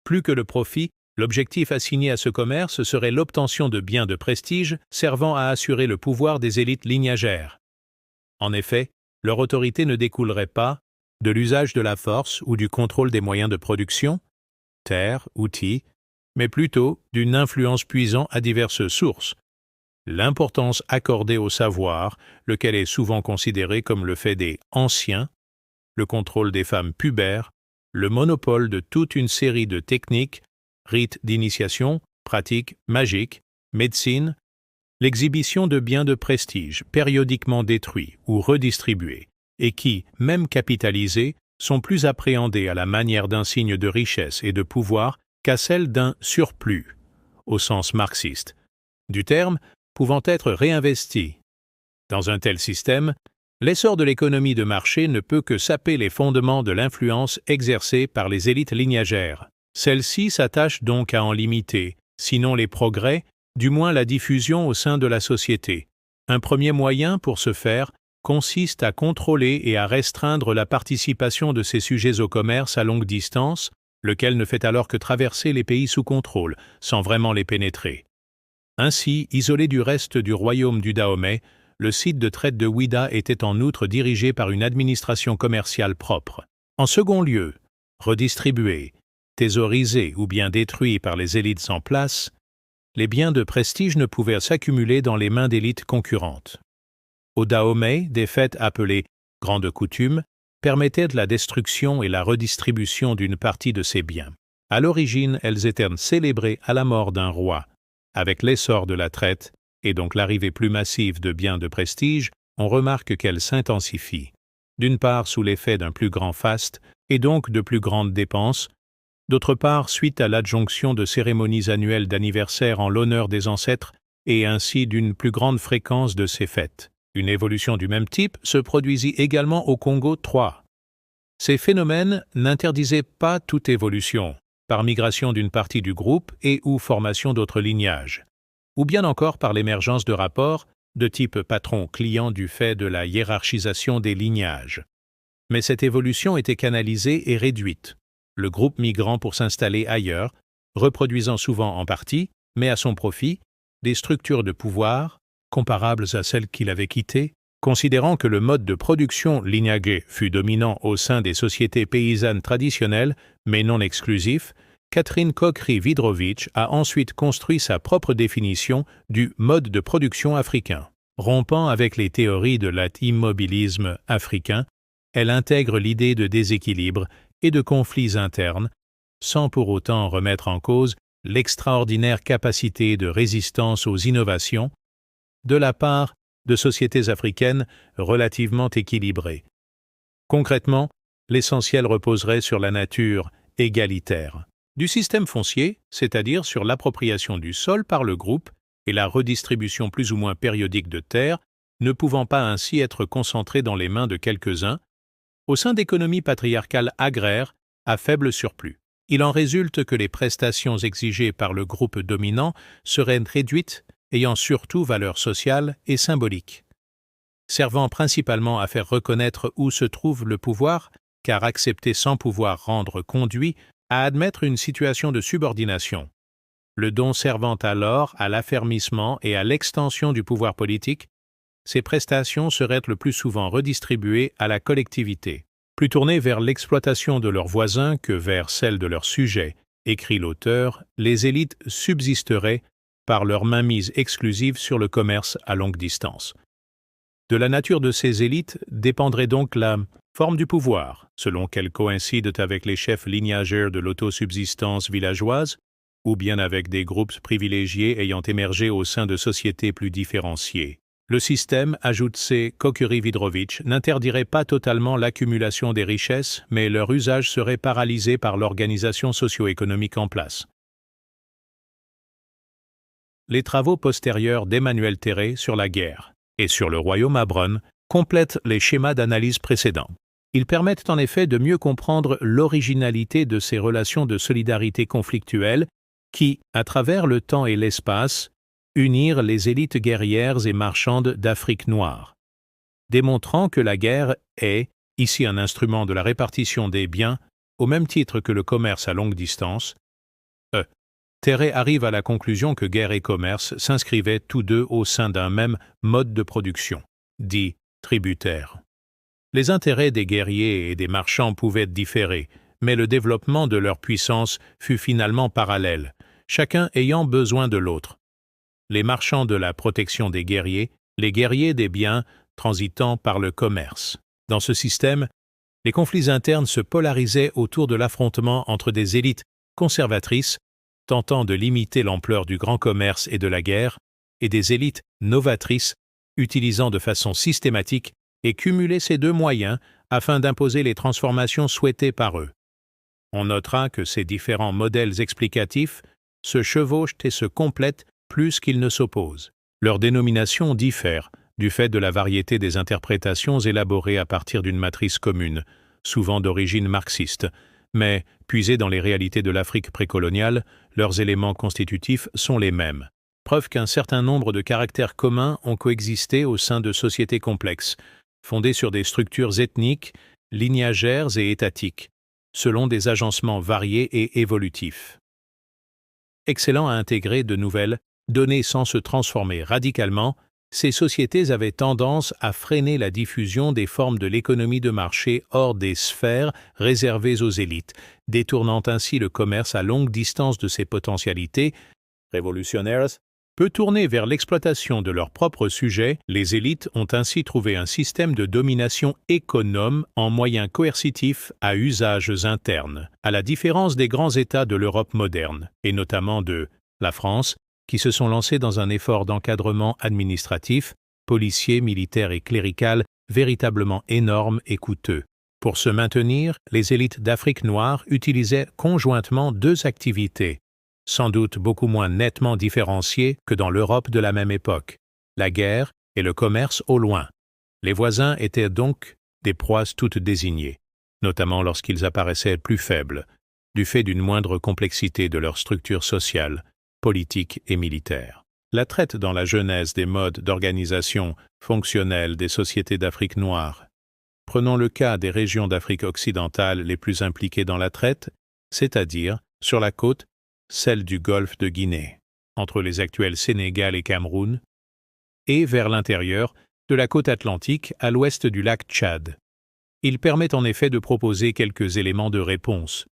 S1: Plus que le profit, l'objectif assigné à ce commerce serait l'obtention de biens de prestige servant à assurer le pouvoir des élites lignagères. En effet, leur autorité ne découlerait pas de l'usage de la force ou du contrôle des moyens de production, terres, outils, mais plutôt d'une influence puisant à diverses sources. L'importance accordée au savoir, lequel est souvent considéré comme le fait des anciens, le contrôle des femmes pubères, le monopole de toute une série de techniques, rites d'initiation, pratiques magiques, médecine, l'exhibition de biens de prestige périodiquement détruits ou redistribués, et qui, même capitalisés, sont plus appréhendés à la manière d'un signe de richesse et de pouvoir qu'à celle d'un surplus, au sens marxiste, du terme pouvant être réinvesti. Dans un tel système, l'essor de l'économie de marché ne peut que saper les fondements de l'influence exercée par les élites lignagères. Celles-ci s'attachent donc à en limiter, sinon les progrès, du moins la diffusion au sein de la société. Un premier moyen pour ce faire consiste à contrôler et à restreindre la participation de ces sujets au commerce à longue distance, lequel ne fait alors que traverser les pays sous contrôle, sans vraiment les pénétrer. Ainsi, isolé du reste du royaume du Dahomey, le site de traite de Ouidah était en outre dirigé par une administration commerciale propre. En second lieu, redistribués, thésaurisés ou bien détruits par les élites en place, les biens de prestige ne pouvaient s'accumuler dans les mains d'élites concurrentes. Au Dahomey, des fêtes appelées « grandes coutumes » permettaient la destruction et la redistribution d'une partie de ces biens. À l'origine, elles étaient célébrées à la mort d'un roi. Avec l'essor de la traite, et donc l'arrivée plus massive de biens de prestige, on remarque qu'elle s'intensifie. D'une part sous l'effet d'un plus grand faste, et donc de plus grandes dépenses, d'autre part suite à l'adjonction de cérémonies annuelles d'anniversaire en l'honneur des ancêtres, et ainsi d'une plus grande fréquence de ces fêtes. Une évolution du même type se produisit également au Congo III. Ces phénomènes n'interdisaient pas toute évolution, par migration d'une partie du groupe et ou formation d'autres lignages, ou bien encore par l'émergence de rapports de type patron-client du fait de la hiérarchisation des lignages. Mais cette évolution était canalisée et réduite, le groupe migrant pour s'installer ailleurs, reproduisant souvent en partie, mais à son profit, des structures de pouvoir comparables à celles qu'il avait quittées, considérant que le mode de production lignagé fut dominant au sein des sociétés paysannes traditionnelles, mais non exclusif. Catherine Cockry-Widrowicz a ensuite construit sa propre définition du mode de production africain. Rompant avec les théories de l'immobilisme africain, elle intègre l'idée de déséquilibre et de conflits internes, sans pour autant remettre en cause l'extraordinaire capacité de résistance aux innovations de la part de sociétés africaines relativement équilibrées. Concrètement, l'essentiel reposerait sur la nature égalitaire du système foncier, c'est-à-dire sur l'appropriation du sol par le groupe et la redistribution plus ou moins périodique de terres, ne pouvant pas ainsi être concentrée dans les mains de quelques-uns, au sein d'économies patriarcales agraires à faible surplus. Il en résulte que les prestations exigées par le groupe dominant seraient réduites, ayant surtout valeur sociale et symbolique. Servant principalement à faire reconnaître où se trouve le pouvoir, car accepter sans pouvoir rendre conduit à admettre une situation de subordination. Le don servant alors à l'affermissement et à l'extension du pouvoir politique, ces prestations seraient le plus souvent redistribuées à la collectivité. Plus tournées vers l'exploitation de leurs voisins que vers celle de leurs sujets, écrit l'auteur, les élites subsisteraient par leur mainmise exclusive sur le commerce à longue distance. De la nature de ces élites dépendrait donc la forme du pouvoir, selon qu'elles coïncident avec les chefs lignageurs de l'autosubsistance villageoise, ou bien avec des groupes privilégiés ayant émergé au sein de sociétés plus différenciées. Le système, ajoute C. Cockry-Widrowicz, n'interdirait pas totalement l'accumulation des richesses, mais leur usage serait paralysé par l'organisation socio-économique en place. Les travaux postérieurs d'Emmanuel Terré sur la guerre et sur le royaume Abron complètent les schémas d'analyse précédents. Ils permettent en effet de mieux comprendre l'originalité de ces relations de solidarité conflictuelles qui, à travers le temps et l'espace, unirent les élites guerrières et marchandes d'Afrique noire, démontrant que la guerre est, ici un instrument de la répartition des biens, au même titre que le commerce à longue distance. Terray arrive à la conclusion que guerre et commerce s'inscrivaient tous deux au sein d'un même mode de production, dit tributaire. Les intérêts des guerriers et des marchands pouvaient différer, mais le développement de leur puissance fut finalement parallèle, chacun ayant besoin de l'autre. Les marchands de la protection des guerriers, les guerriers des biens transitant par le commerce. Dans ce système, les conflits internes se polarisaient autour de l'affrontement entre des élites conservatrices, tentant de limiter l'ampleur du grand commerce et de la guerre, et des élites novatrices, utilisant de façon systématique et cumuler ces deux moyens afin d'imposer les transformations souhaitées par eux. On notera que ces différents modèles explicatifs se chevauchent et se complètent plus qu'ils ne s'opposent. Leurs dénominations diffèrent du fait de la variété des interprétations élaborées à partir d'une matrice commune, souvent d'origine marxiste, mais, puisés dans les réalités de l'Afrique précoloniale, leurs éléments constitutifs sont les mêmes. Preuve qu'un certain nombre de caractères communs ont coexisté au sein de sociétés complexes, fondées sur des structures ethniques, lignagères et étatiques, selon des agencements variés et évolutifs. Excellent à intégrer de nouvelles données sans se transformer radicalement, ces sociétés avaient tendance à freiner la diffusion des formes de l'économie de marché hors des sphères réservées aux élites, détournant ainsi le commerce à longue distance de ses potentialités révolutionnaires. Peu tournés vers l'exploitation de leurs propres sujets, les élites ont ainsi trouvé un système de domination économe en moyens coercitifs à usages internes, à la différence des grands États de l'Europe moderne, et notamment de la France, qui se sont lancés dans un effort d'encadrement administratif, policier, militaire et clérical véritablement énorme et coûteux. Pour se maintenir, les élites d'Afrique noire utilisaient conjointement deux activités, sans doute beaucoup moins nettement différenciées que dans l'Europe de la même époque, la guerre et le commerce au loin. Les voisins étaient donc des proies toutes désignées, notamment lorsqu'ils apparaissaient plus faibles, du fait d'une moindre complexité de leur structure sociale, politique et militaire. La traite dans la genèse des modes d'organisation fonctionnelle des sociétés d'Afrique noire. Prenons le cas des régions d'Afrique occidentale les plus impliquées dans la traite, c'est-à-dire, sur la côte, celle du golfe de Guinée, entre les actuels Sénégal et Cameroun, et vers l'intérieur de la côte atlantique à l'ouest du lac Tchad. Il permet en effet de proposer quelques éléments de réponse.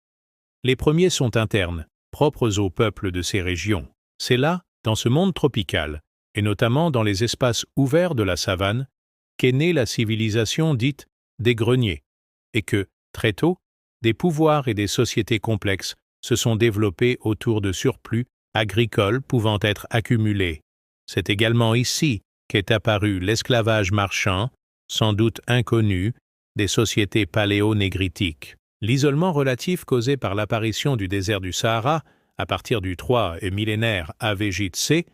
S1: Les premiers sont internes, propres aux peuples de ces régions. C'est là, dans ce monde tropical, et notamment dans les espaces ouverts de la savane, qu'est née la civilisation dite des greniers, et que, très tôt, des pouvoirs et des sociétés complexes se sont développés autour de surplus agricoles pouvant être accumulés. C'est également ici qu'est apparu l'esclavage marchand, sans doute inconnu, des sociétés paléo-négritiques. L'isolement relatif causé par l'apparition du désert du Sahara, à partir du 3 et millénaire AVJC,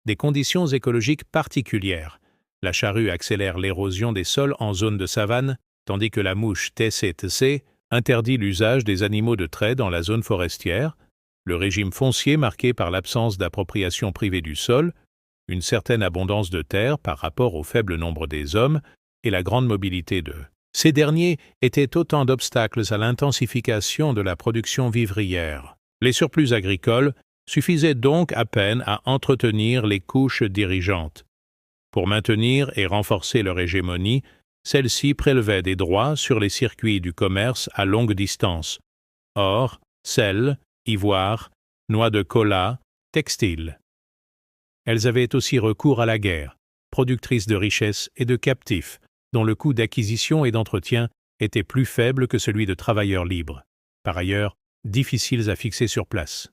S1: des conditions écologiques particulières. La charrue accélère l'érosion des sols en zone de savane, tandis que la mouche TCTC interdit l'usage des animaux de trait dans la zone forestière, le régime foncier marqué par l'absence d'appropriation privée du sol, une certaine abondance de terre par rapport au faible nombre des hommes et la grande mobilité d'eux. Ces derniers étaient autant d'obstacles à l'intensification de la production vivrière. Les surplus agricoles suffisaient donc à peine à entretenir les couches dirigeantes. Pour maintenir et renforcer leur hégémonie, celles-ci prélevaient des droits sur les circuits du commerce à longue distance. Or, sel, ivoire, noix de cola, textile. Elles avaient aussi recours à la guerre, productrice de richesses et de captifs, dont le coût d'acquisition et d'entretien était plus faible que celui de travailleurs libres, par ailleurs difficiles à fixer sur place.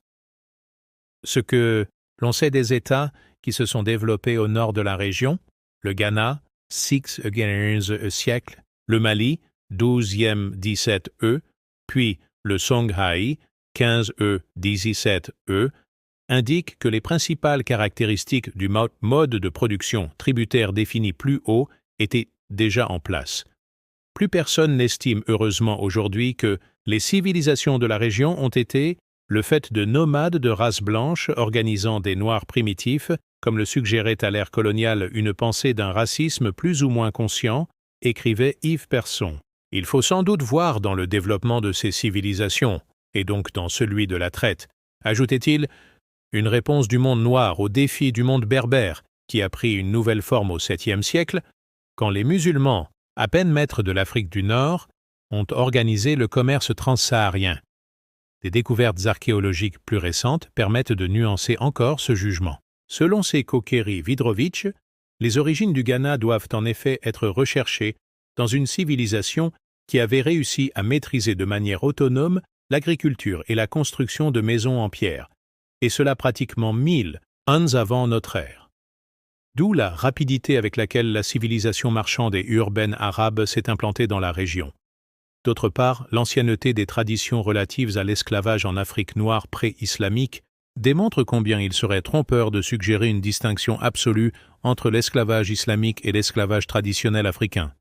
S1: Ce que l'on sait des États qui se sont développés au nord de la région, le Ghana, 6e siècle, le Mali, 12e 17e, puis le Songhai, 15e 17e, indiquent que les principales caractéristiques du mode de production tributaire défini plus haut étaient déjà en place. Plus personne n'estime heureusement aujourd'hui que les civilisations de la région ont été le fait de nomades de race blanche organisant des Noirs primitifs, comme le suggérait à l'ère coloniale une pensée d'un racisme plus ou moins conscient, écrivait Yves Persson. Il faut sans doute voir dans le développement de ces civilisations, et donc dans celui de la traite, ajoutait-il, une réponse du monde noir au défi du monde berbère, qui a pris une nouvelle forme au 7e siècle, quand les musulmans, à peine maîtres de l'Afrique du Nord, ont organisé le commerce transsaharien. Des découvertes archéologiques plus récentes permettent de nuancer encore ce jugement. Selon Seko Keri Vidrovich, les origines du Ghana doivent en effet être recherchées dans une civilisation qui avait réussi à maîtriser de manière autonome l'agriculture et la construction de maisons en pierre, et cela pratiquement 1000 ans avant notre ère. D'où la rapidité avec laquelle la civilisation marchande et urbaine arabe s'est implantée dans la région. D'autre part, l'ancienneté des traditions relatives à l'esclavage en Afrique noire pré-islamique démontre combien il serait trompeur de suggérer une distinction absolue entre l'esclavage islamique et l'esclavage traditionnel africain.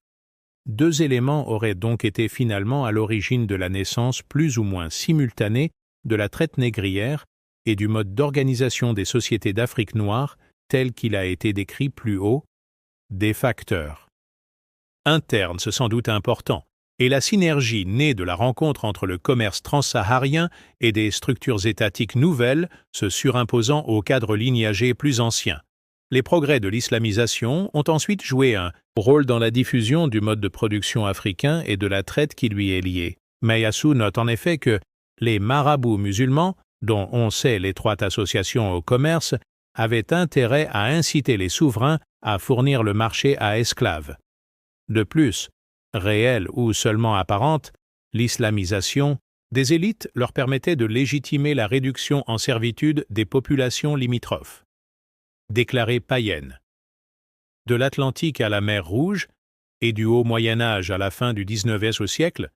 S1: Deux éléments auraient donc été finalement à l'origine de la naissance plus ou moins simultanée de la traite négrière et du mode d'organisation des sociétés d'Afrique noire tel qu'il a été décrit plus haut, des facteurs internes, c'est sans doute important, et la synergie née de la rencontre entre le commerce transsaharien et des structures étatiques nouvelles se surimposant au cadre lignagé plus ancien. Les progrès de l'islamisation ont ensuite joué un rôle dans la diffusion du mode de production africain et de la traite qui lui est liée. Meyassou note en effet que les marabouts musulmans, dont on sait l'étroite association au commerce, avaient intérêt à inciter les souverains à fournir le marché à esclaves. De plus, réelle ou seulement apparente, l'islamisation des élites leur permettait de légitimer la réduction en servitude des populations limitrophes. Déclarées païennes. De l'Atlantique à la mer Rouge, et du Haut Moyen-Âge à la fin du XIXe siècle,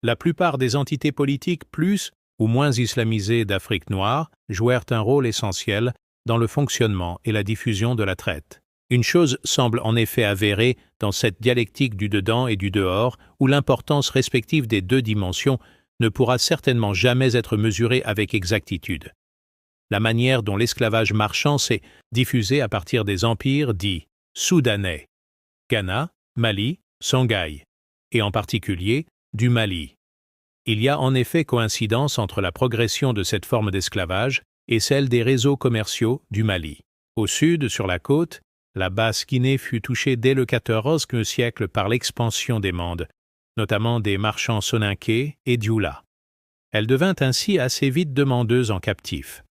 S1: la plupart des entités politiques plus ou moins islamisées d'Afrique noire jouèrent un rôle essentiel dans le fonctionnement et la diffusion de la traite. Une chose semble en effet avérée dans cette dialectique du dedans et du dehors, où l'importance respective des deux dimensions ne pourra certainement jamais être mesurée avec exactitude. La manière dont l'esclavage marchand s'est diffusé à partir des empires dits soudanais, Ghana, Mali, Songhai, et en particulier du Mali. Il y a en effet coïncidence entre la progression de cette forme d'esclavage et celle des réseaux commerciaux du Mali. Au sud, sur la côte, la Basse-Guinée fut touchée dès le XIVe siècle par l'expansion des Mandes, notamment des marchands soninké et dioula. Elle devint ainsi assez vite demandeuse en captifs.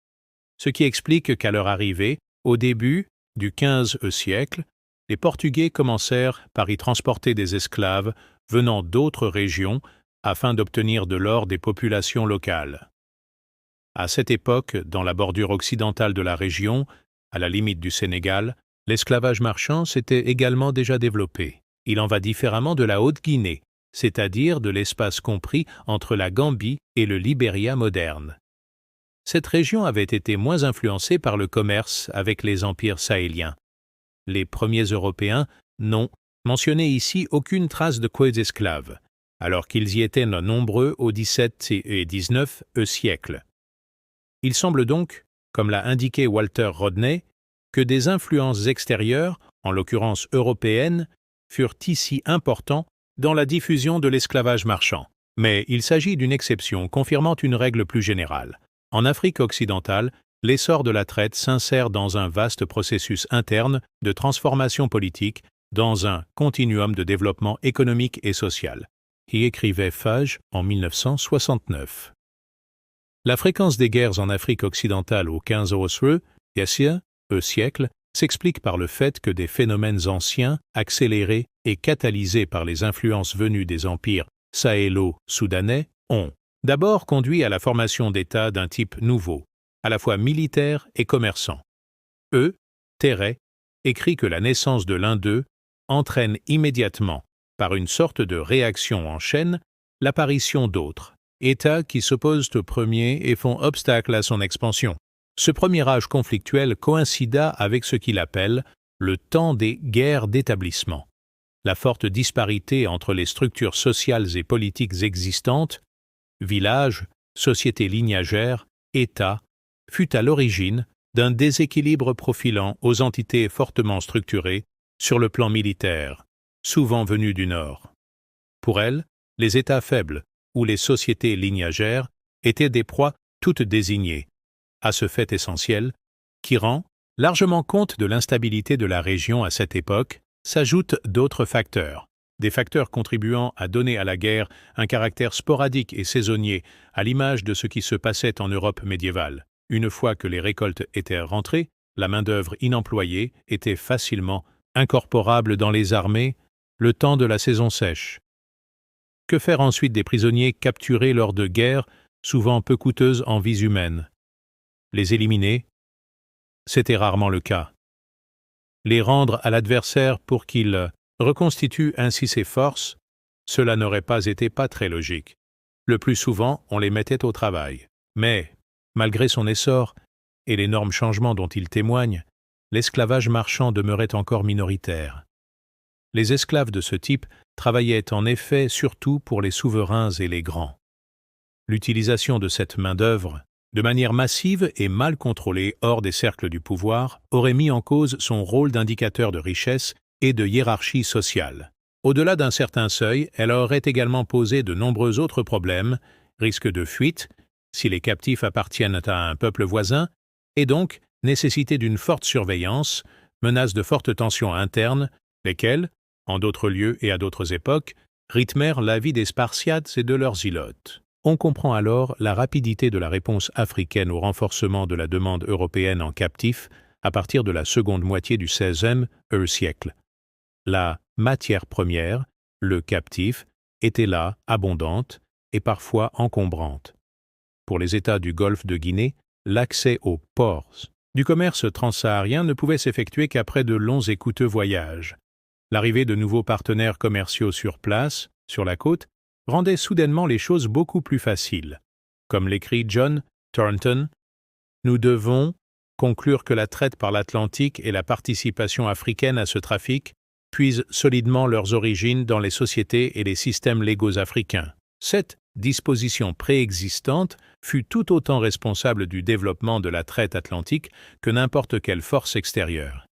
S1: Ce qui explique qu'à leur arrivée, au début du XVe siècle, les Portugais commencèrent par y transporter des esclaves venant d'autres régions afin d'obtenir de l'or des populations locales. À cette époque, dans la bordure occidentale de la région, à la limite du Sénégal, l'esclavage marchand s'était également déjà développé. Il en va différemment de la Haute-Guinée, c'est-à-dire de l'espace compris entre la Gambie et le Libéria moderne. Cette région avait été moins influencée par le commerce avec les empires sahéliens. Les premiers Européens n'ont mentionné ici aucune trace de esclaves, alors qu'ils y étaient nombreux au XVIIe et XIXe siècle. Il semble donc, comme l'a indiqué Walter Rodney, que des influences extérieures, en l'occurrence européennes, furent ici importants dans la diffusion de l'esclavage marchand. Mais il s'agit d'une exception confirmant une règle plus générale. En Afrique occidentale, l'essor de la traite s'insère dans un vaste processus interne de transformation politique, dans un continuum de développement économique et social, y écrivait Fage en 1969. La fréquence des guerres en Afrique occidentale au XVe siècle s'explique par le fait que des phénomènes anciens, accélérés et catalysés par les influences venues des empires sahélo-soudanais, ont d'abord conduit à la formation d'États d'un type nouveau, à la fois militaire et commerçant. Terret écrit que la naissance de l'un d'eux entraîne immédiatement, par une sorte de réaction en chaîne, l'apparition d'autres, États qui s'opposent au premier et font obstacle à son expansion. Ce premier âge conflictuel coïncida avec ce qu'il appelle le temps des guerres d'établissement. La forte disparité entre les structures sociales et politiques existantes, villages, sociétés lignagères, État, fut à l'origine d'un déséquilibre profilant aux entités fortement structurées sur le plan militaire, souvent venues du Nord. Pour elles, les États faibles ou les sociétés lignagères étaient des proies toutes désignées, à ce fait essentiel, qui rend largement compte de l'instabilité de la région à cette époque, s'ajoutent d'autres facteurs. Des facteurs contribuant à donner à la guerre un caractère sporadique et saisonnier, à l'image de ce qui se passait en Europe médiévale. Une fois que les récoltes étaient rentrées, la main-d'œuvre inemployée était facilement incorporable dans les armées le temps de la saison sèche. Que faire ensuite des prisonniers capturés lors de guerres, souvent peu coûteuses en vies humaines? Les éliminer? C'était rarement le cas. Les rendre à l'adversaire pour qu'il reconstitue ainsi ses forces, cela n'aurait pas été très logique. Le plus souvent, on les mettait au travail. Mais, malgré son essor et l'énorme changement dont il témoigne, l'esclavage marchand demeurait encore minoritaire. Les esclaves de ce type travaillaient en effet surtout pour les souverains et les grands. L'utilisation de cette main-d'œuvre, de manière massive et mal contrôlée hors des cercles du pouvoir, aurait mis en cause son rôle d'indicateur de richesse et de hiérarchie sociale. Au-delà d'un certain seuil, elle aurait également posé de nombreux autres problèmes, risque de fuite, si les captifs appartiennent à un peuple voisin, et donc nécessité d'une forte surveillance, menace de fortes tensions internes, lesquelles, en d'autres lieux et à d'autres époques, rythmèrent la vie des Spartiates et de leurs ilotes. On comprend alors la rapidité de la réponse africaine au renforcement de la demande européenne en captifs à partir de la seconde moitié du XVIe siècle. La matière première, le captif, était là, abondante et parfois encombrante. Pour les États du golfe de Guinée, l'accès aux ports du commerce transsaharien ne pouvait s'effectuer qu'après de longs et coûteux voyages. L'arrivée de nouveaux partenaires commerciaux sur place, sur la côte, rendait soudainement les choses beaucoup plus faciles. Comme l'écrit John Thornton, « Nous devons conclure que la traite par l'Atlantique et la participation africaine à ce trafic puisent solidement leurs origines dans les sociétés et les systèmes légaux africains. Cette disposition préexistante fut tout autant responsable du développement de la traite atlantique que n'importe quelle force extérieure.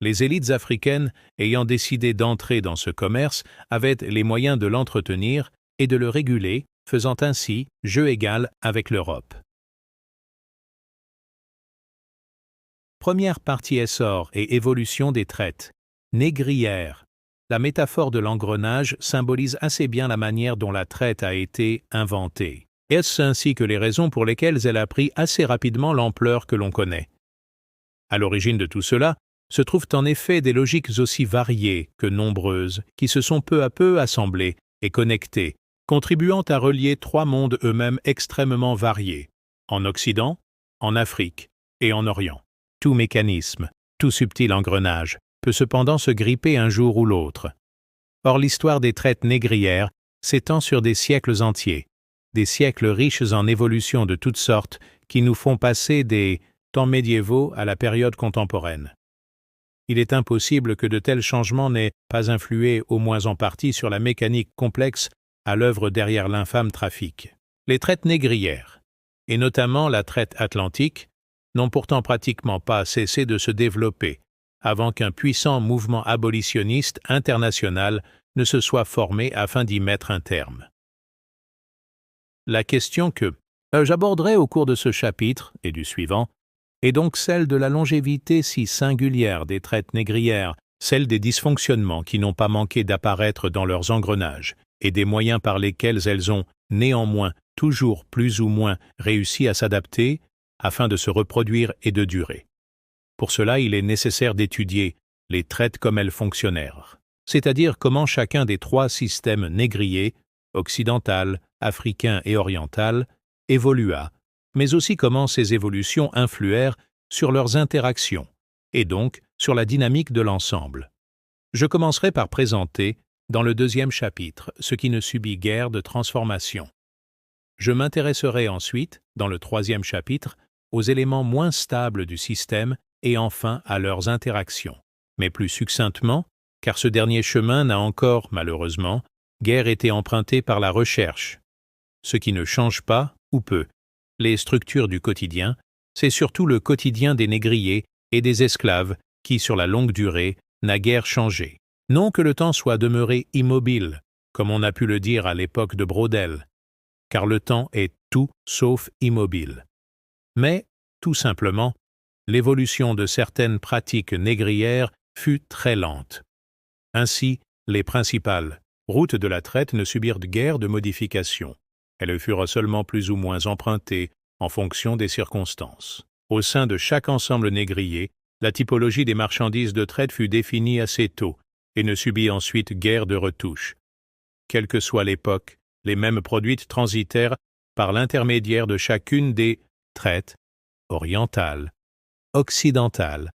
S1: Les élites africaines, ayant décidé d'entrer dans ce commerce, avaient les moyens de l'entretenir et de le réguler, faisant ainsi jeu égal avec l'Europe. Première partie: essor et évolution des traites. Négrière. La métaphore de l'engrenage symbolise assez bien la manière dont la traite a été inventée. Est-ce ainsi que les raisons pour lesquelles elle a pris assez rapidement l'ampleur que l'on connaît? À l'origine de tout cela se trouvent en effet des logiques aussi variées que nombreuses, qui se sont peu à peu assemblées et connectées, contribuant à relier trois mondes eux-mêmes extrêmement variés, en Occident, en Afrique et en Orient. Tout mécanisme, tout subtil engrenage, peut cependant se gripper un jour ou l'autre. Or l'histoire des traites négrières s'étend sur des siècles entiers, des siècles riches en évolutions de toutes sortes qui nous font passer des temps médiévaux à la période contemporaine. Il est impossible que de tels changements n'aient pas influé au moins en partie sur la mécanique complexe à l'œuvre derrière l'infâme trafic. Les traites négrières, et notamment la traite atlantique, n'ont pourtant pratiquement pas cessé de se développer avant qu'un puissant mouvement abolitionniste international ne se soit formé afin d'y mettre un terme. La question que j'aborderai au cours de ce chapitre et du suivant est donc celle de la longévité si singulière des traites négrières, celle des dysfonctionnements qui n'ont pas manqué d'apparaître dans leurs engrenages et des moyens par lesquels elles ont, néanmoins, toujours plus ou moins réussi à s'adapter afin de se reproduire et de durer. Pour cela, il est nécessaire d'étudier les traites comme elles fonctionnèrent, c'est-à-dire comment chacun des trois systèmes négriers, occidental, africain et oriental, évolua, mais aussi comment ces évolutions influèrent sur leurs interactions, et donc sur la dynamique de l'ensemble. Je commencerai par présenter, dans le deuxième chapitre, ce qui ne subit guère de transformation. Je m'intéresserai ensuite, dans le troisième chapitre, aux éléments moins stables du système et enfin à leurs interactions. Mais plus succinctement, car ce dernier chemin n'a encore, malheureusement, guère été emprunté par la recherche, ce qui ne change pas, ou peu, Les structures du quotidien, c'est surtout le quotidien des négriers et des esclaves qui, sur la longue durée, n'a guère changé. Non que le temps soit demeuré immobile, comme on a pu le dire à l'époque de Braudel, car le temps est tout sauf immobile. Mais, tout simplement, l'évolution de certaines pratiques négrières fut très lente. Ainsi, les principales routes de la traite ne subirent guère de modifications. Elles furent seulement plus ou moins empruntées en fonction des circonstances. Au sein de chaque ensemble négrier, la typologie des marchandises de traite fut définie assez tôt et ne subit ensuite guère de retouches. Quelle que soit l'époque, les mêmes produits transitèrent par l'intermédiaire de chacune des traites orientales, occidentales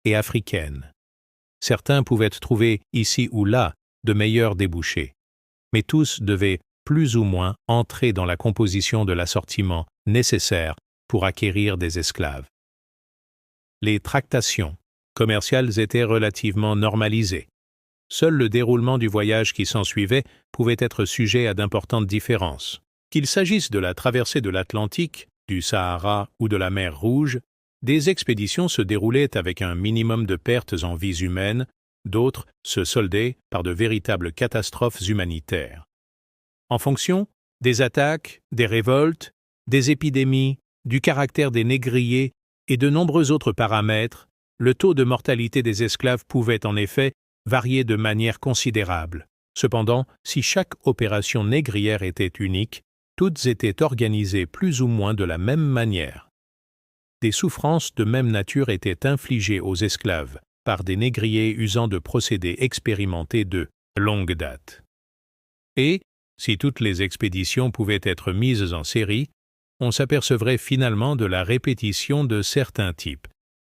S1: et africaines. Certains pouvaient trouver ici ou là de meilleurs débouchés, mais tous devaient plus ou moins entrer dans la composition de l'assortiment nécessaire pour acquérir des esclaves. Les tractations commerciales étaient relativement normalisées. Seul le déroulement du voyage qui s'ensuivait pouvait être sujet à d'importantes différences. Qu'il s'agisse de la traversée de l'Atlantique, du Sahara ou de la mer Rouge, des expéditions se déroulaient avec un minimum de pertes en vies humaines, d'autres se soldaient par de véritables catastrophes humanitaires. En fonction des attaques, des révoltes, des épidémies, du caractère des négriers et de nombreux autres paramètres, le taux de mortalité des esclaves pouvait en effet varier de manière considérable. Cependant, si chaque opération négrière était unique, toutes étaient organisées plus ou moins de la même manière. Des souffrances de même nature étaient infligées aux esclaves par des négriers usant de procédés expérimentés de longue date. Et, si toutes les expéditions pouvaient être mises en série, on s'apercevrait finalement de la répétition de certains types,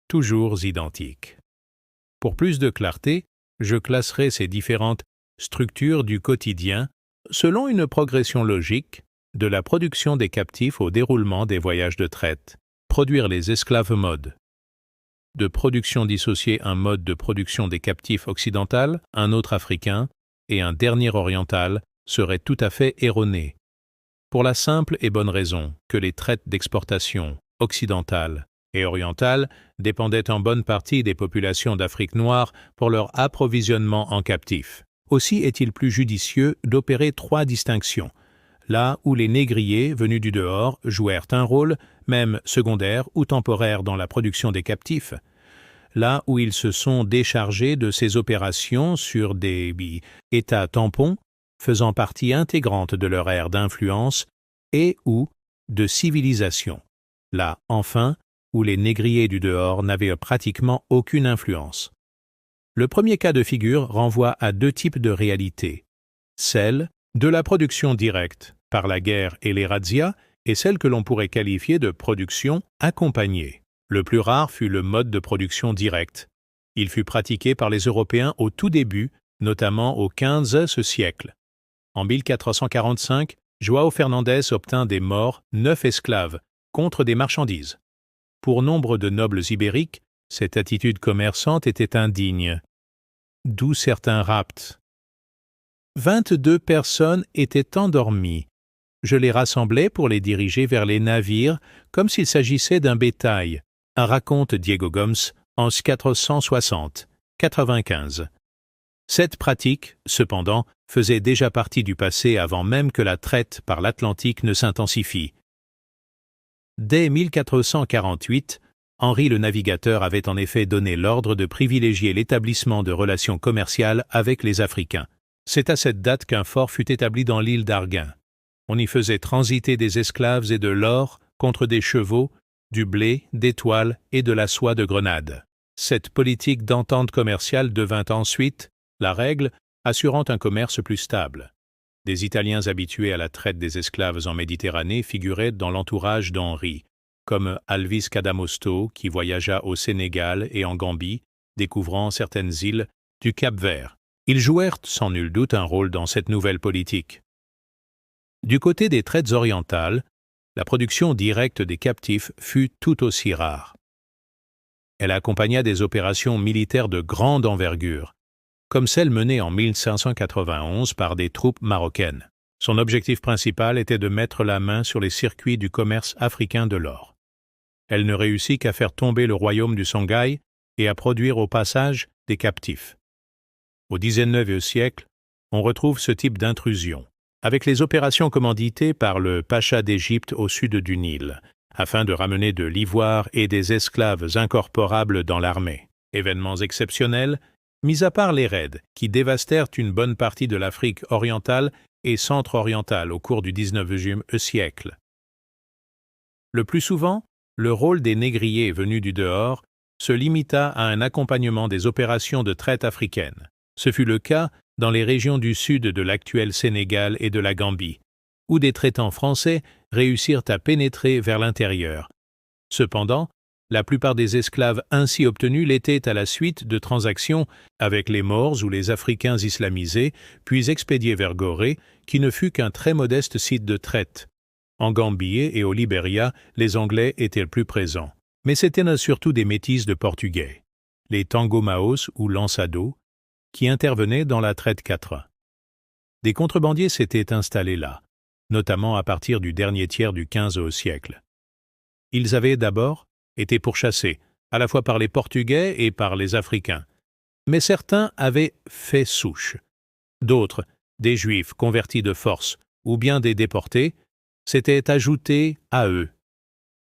S1: toujours identiques. Pour plus de clarté, je classerai ces différentes structures du quotidien selon une progression logique de la production des captifs au déroulement des voyages de traite. Produire les esclaves mode. De production dissociée un mode de production des captifs occidental, un autre africain et un dernier oriental serait tout à fait erroné. Pour la simple et bonne raison que les traites d'exportation occidentales et orientales dépendaient en bonne partie des populations d'Afrique noire pour leur approvisionnement en captifs. Aussi est-il plus judicieux d'opérer trois distinctions. Là où les négriers venus du dehors jouèrent un rôle, même secondaire ou temporaire dans la production des captifs, là où ils se sont déchargés de ces opérations sur des États tampons faisant partie intégrante de leur ère d'influence et ou de civilisation, là enfin où les négriers du dehors n'avaient pratiquement aucune influence. Le premier cas de figure renvoie à deux types de réalités, celle de la production directe par la guerre et les razzias et celle que l'on pourrait qualifier de production accompagnée. Le plus rare fut le mode de production directe. Il fut pratiqué par les Européens au tout début, notamment au XVe siècle. En 1445, João Fernandes obtint des morts 9 esclaves contre des marchandises. Pour nombre de nobles ibériques, cette attitude commerçante était indigne. D'où certains rapts. 22 personnes étaient endormies. Je les rassemblais pour les diriger vers les navires comme s'il s'agissait d'un bétail, raconte Diego Gomes en 460-95. Cette pratique, cependant, faisait déjà partie du passé avant même que la traite par l'Atlantique ne s'intensifie. Dès 1448, Henri le Navigateur avait en effet donné l'ordre de privilégier l'établissement de relations commerciales avec les Africains. C'est à cette date qu'un fort fut établi dans l'île d'Arguin. On y faisait transiter des esclaves et de l'or contre des chevaux, du blé, des toiles et de la soie de Grenade. Cette politique d'entente commerciale devint ensuite la règle, assurant un commerce plus stable. Des Italiens habitués à la traite des esclaves en Méditerranée figuraient dans l'entourage d'Henri, comme Alvis Cadamosto qui voyagea au Sénégal et en Gambie, découvrant certaines îles du Cap-Vert. Ils jouèrent sans nul doute un rôle dans cette nouvelle politique. Du côté des traites orientales, la production directe des captifs fut tout aussi rare. Elle accompagna des opérations militaires de grande envergure, comme celle menée en 1591 par des troupes marocaines. Son objectif principal était de mettre la main sur les circuits du commerce africain de l'or. Elle ne réussit qu'à faire tomber le royaume du Songhai et à produire au passage des captifs. Au XIXe siècle, on retrouve ce type d'intrusion, avec les opérations commanditées par le pacha d'Égypte au sud du Nil, afin de ramener de l'ivoire et des esclaves incorporables dans l'armée. Événements exceptionnels, mis à part les raids qui dévastèrent une bonne partie de l'Afrique orientale et centre-orientale au cours du XIXe siècle. Le plus souvent, le rôle des négriers venus du dehors se limita à un accompagnement des opérations de traite africaines. Ce fut le cas dans les régions du sud de l'actuel Sénégal et de la Gambie, où des traitants français réussirent à pénétrer vers l'intérieur. Cependant, la plupart des esclaves ainsi obtenus l'étaient à la suite de transactions avec les Maures ou les Africains islamisés, puis expédiés vers Gorée, qui ne fut qu'un très modeste site de traite. En Gambie et au Libéria, les Anglais étaient plus présents. Mais c'étaient surtout des métis de Portugais, les Tangomaos ou Lançados, qui intervenaient dans la traite 4. Des contrebandiers s'étaient installés là, notamment à partir du dernier tiers du XV siècle. Ils avaient d'abord été pourchassés, à la fois par les Portugais et par les Africains. Mais certains avaient fait souche. D'autres, des Juifs convertis de force, ou bien des déportés, s'étaient ajoutés à eux.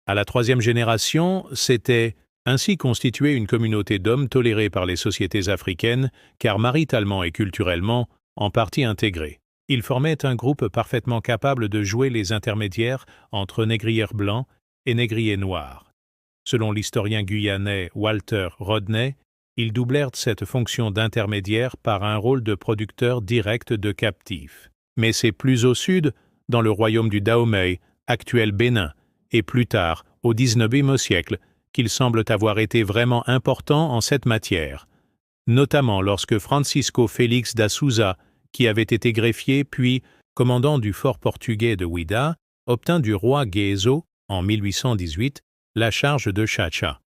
S1: À la troisième génération, s'était ainsi constituée une communauté d'hommes tolérés par les sociétés africaines, car maritalement et culturellement en partie intégrés. Ils formaient un groupe parfaitement capable de jouer les intermédiaires entre négriers blancs et négriers noirs. Selon l'historien guyanais Walter Rodney, ils doublèrent cette fonction d'intermédiaire par un rôle de producteur direct de captifs. Mais c'est plus au sud, dans le royaume du Dahomey, actuel Bénin, et plus tard, au XIXe siècle, qu'ils semblent avoir été vraiment importants en cette matière, notamment lorsque Francisco Félix da Souza, qui avait été greffier puis commandant du fort portugais de Ouida, obtint du roi Guézo, en 1818, la charge de Chacha.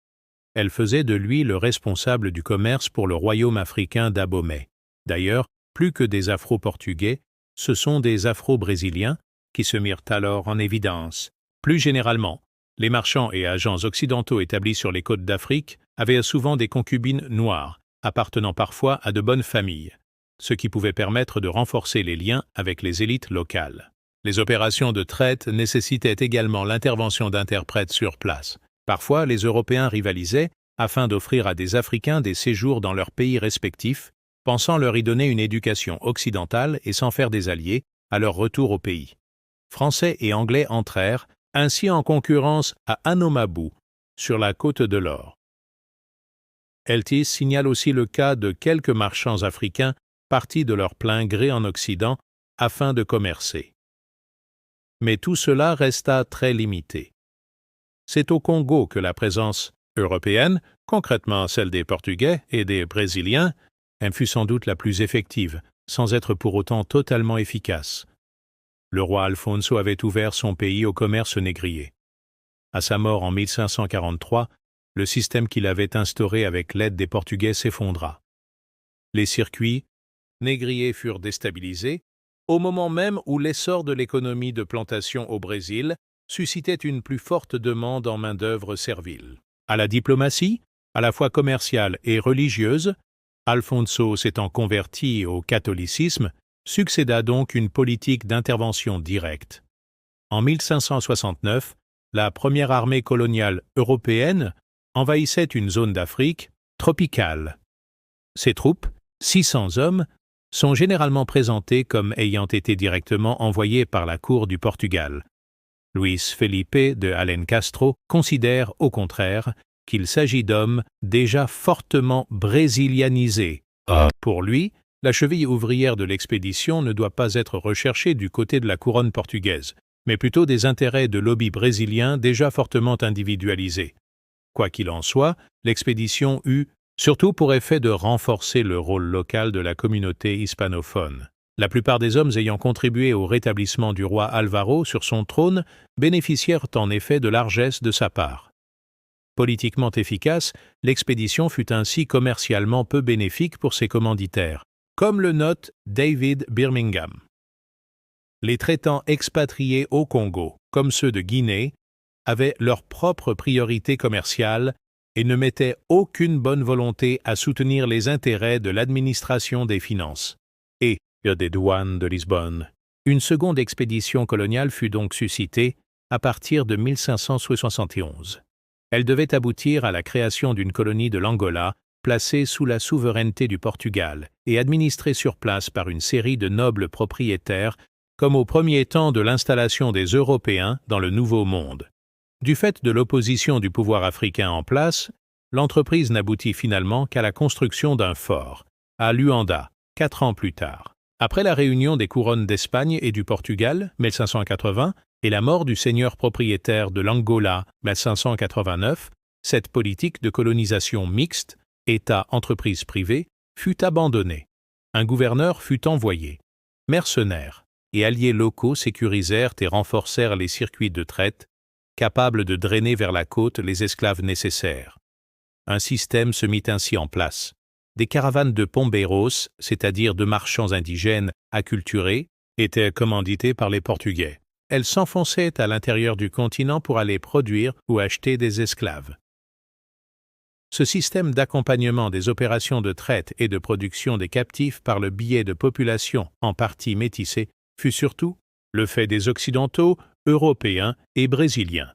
S1: Elle faisait de lui le responsable du commerce pour le royaume africain d'Abomey. D'ailleurs, plus que des Afro-portugais, ce sont des Afro-brésiliens qui se mirent alors en évidence. Plus généralement, les marchands et agents occidentaux établis sur les côtes d'Afrique avaient souvent des concubines noires, appartenant parfois à de bonnes familles, ce qui pouvait permettre de renforcer les liens avec les élites locales. Les opérations de traite nécessitaient également l'intervention d'interprètes sur place. Parfois, les Européens rivalisaient afin d'offrir à des Africains des séjours dans leurs pays respectifs, pensant leur y donner une éducation occidentale et s'en faire des alliés à leur retour au pays. Français et Anglais entrèrent ainsi en concurrence à Anomabou, sur la côte de l'Or. Eltis signale aussi le cas de quelques marchands africains partis de leur plein gré en Occident afin de commercer. Mais tout cela resta très limité. C'est au Congo que la présence européenne, concrètement celle des Portugais et des Brésiliens, fut sans doute la plus effective, sans être pour autant totalement efficace. Le roi Alfonso avait ouvert son pays au commerce négrier. À sa mort en 1543, le système qu'il avait instauré avec l'aide des Portugais s'effondra. Les circuits négriers furent déstabilisés, au moment même où l'essor de l'économie de plantation au Brésil suscitait une plus forte demande en main-d'œuvre servile. À la diplomatie, à la fois commerciale et religieuse, Alfonso s'étant converti au catholicisme, succéda donc une politique d'intervention directe. En 1569, la première armée coloniale européenne envahissait une zone d'Afrique tropicale. Ces troupes, 600 hommes, sont généralement présentés comme ayant été directement envoyés par la cour du Portugal. Luis Felipe de Alencastro considère, au contraire, qu'il s'agit d'hommes déjà fortement brésilianisés. Pour lui, la cheville ouvrière de l'expédition ne doit pas être recherchée du côté de la couronne portugaise, mais plutôt des intérêts de lobbies brésiliens déjà fortement individualisés. Quoi qu'il en soit, l'expédition eut surtout pour effet de renforcer le rôle local de la communauté hispanophone. La plupart des hommes ayant contribué au rétablissement du roi Alvaro sur son trône bénéficièrent en effet de largesse de sa part. Politiquement efficace, l'expédition fut ainsi commercialement peu bénéfique pour ses commanditaires, comme le note David Birmingham. Les traitants expatriés au Congo, comme ceux de Guinée, avaient leurs propres priorités commerciales et ne mettaient aucune bonne volonté à soutenir les intérêts de l'administration des finances et des douanes de Lisbonne. Une seconde expédition coloniale fut donc suscitée à partir de 1571. Elle devait aboutir à la création d'une colonie de l'Angola, placée sous la souveraineté du Portugal et administrée sur place par une série de nobles propriétaires, comme au premier temps de l'installation des Européens dans le Nouveau Monde. Du fait de l'opposition du pouvoir africain en place, l'entreprise n'aboutit finalement qu'à la construction d'un fort, à Luanda, 4 ans plus tard. Après la réunion des couronnes d'Espagne et du Portugal, 1580, et la mort du seigneur propriétaire de l'Angola, 1589, cette politique de colonisation mixte, État-entreprise privée, fut abandonnée. Un gouverneur fut envoyé. Mercenaires et alliés locaux sécurisèrent et renforcèrent les circuits de traite, capables de drainer vers la côte les esclaves nécessaires. Un système se mit ainsi en place. Des caravanes de pombeiros, c'est-à-dire de marchands indigènes acculturés, étaient commanditées par les Portugais. Elles s'enfonçaient à l'intérieur du continent pour aller produire ou acheter des esclaves. Ce système d'accompagnement des opérations de traite et de production des captifs par le biais de populations en partie métissées fut surtout le fait des Occidentaux, Européens et Brésiliens.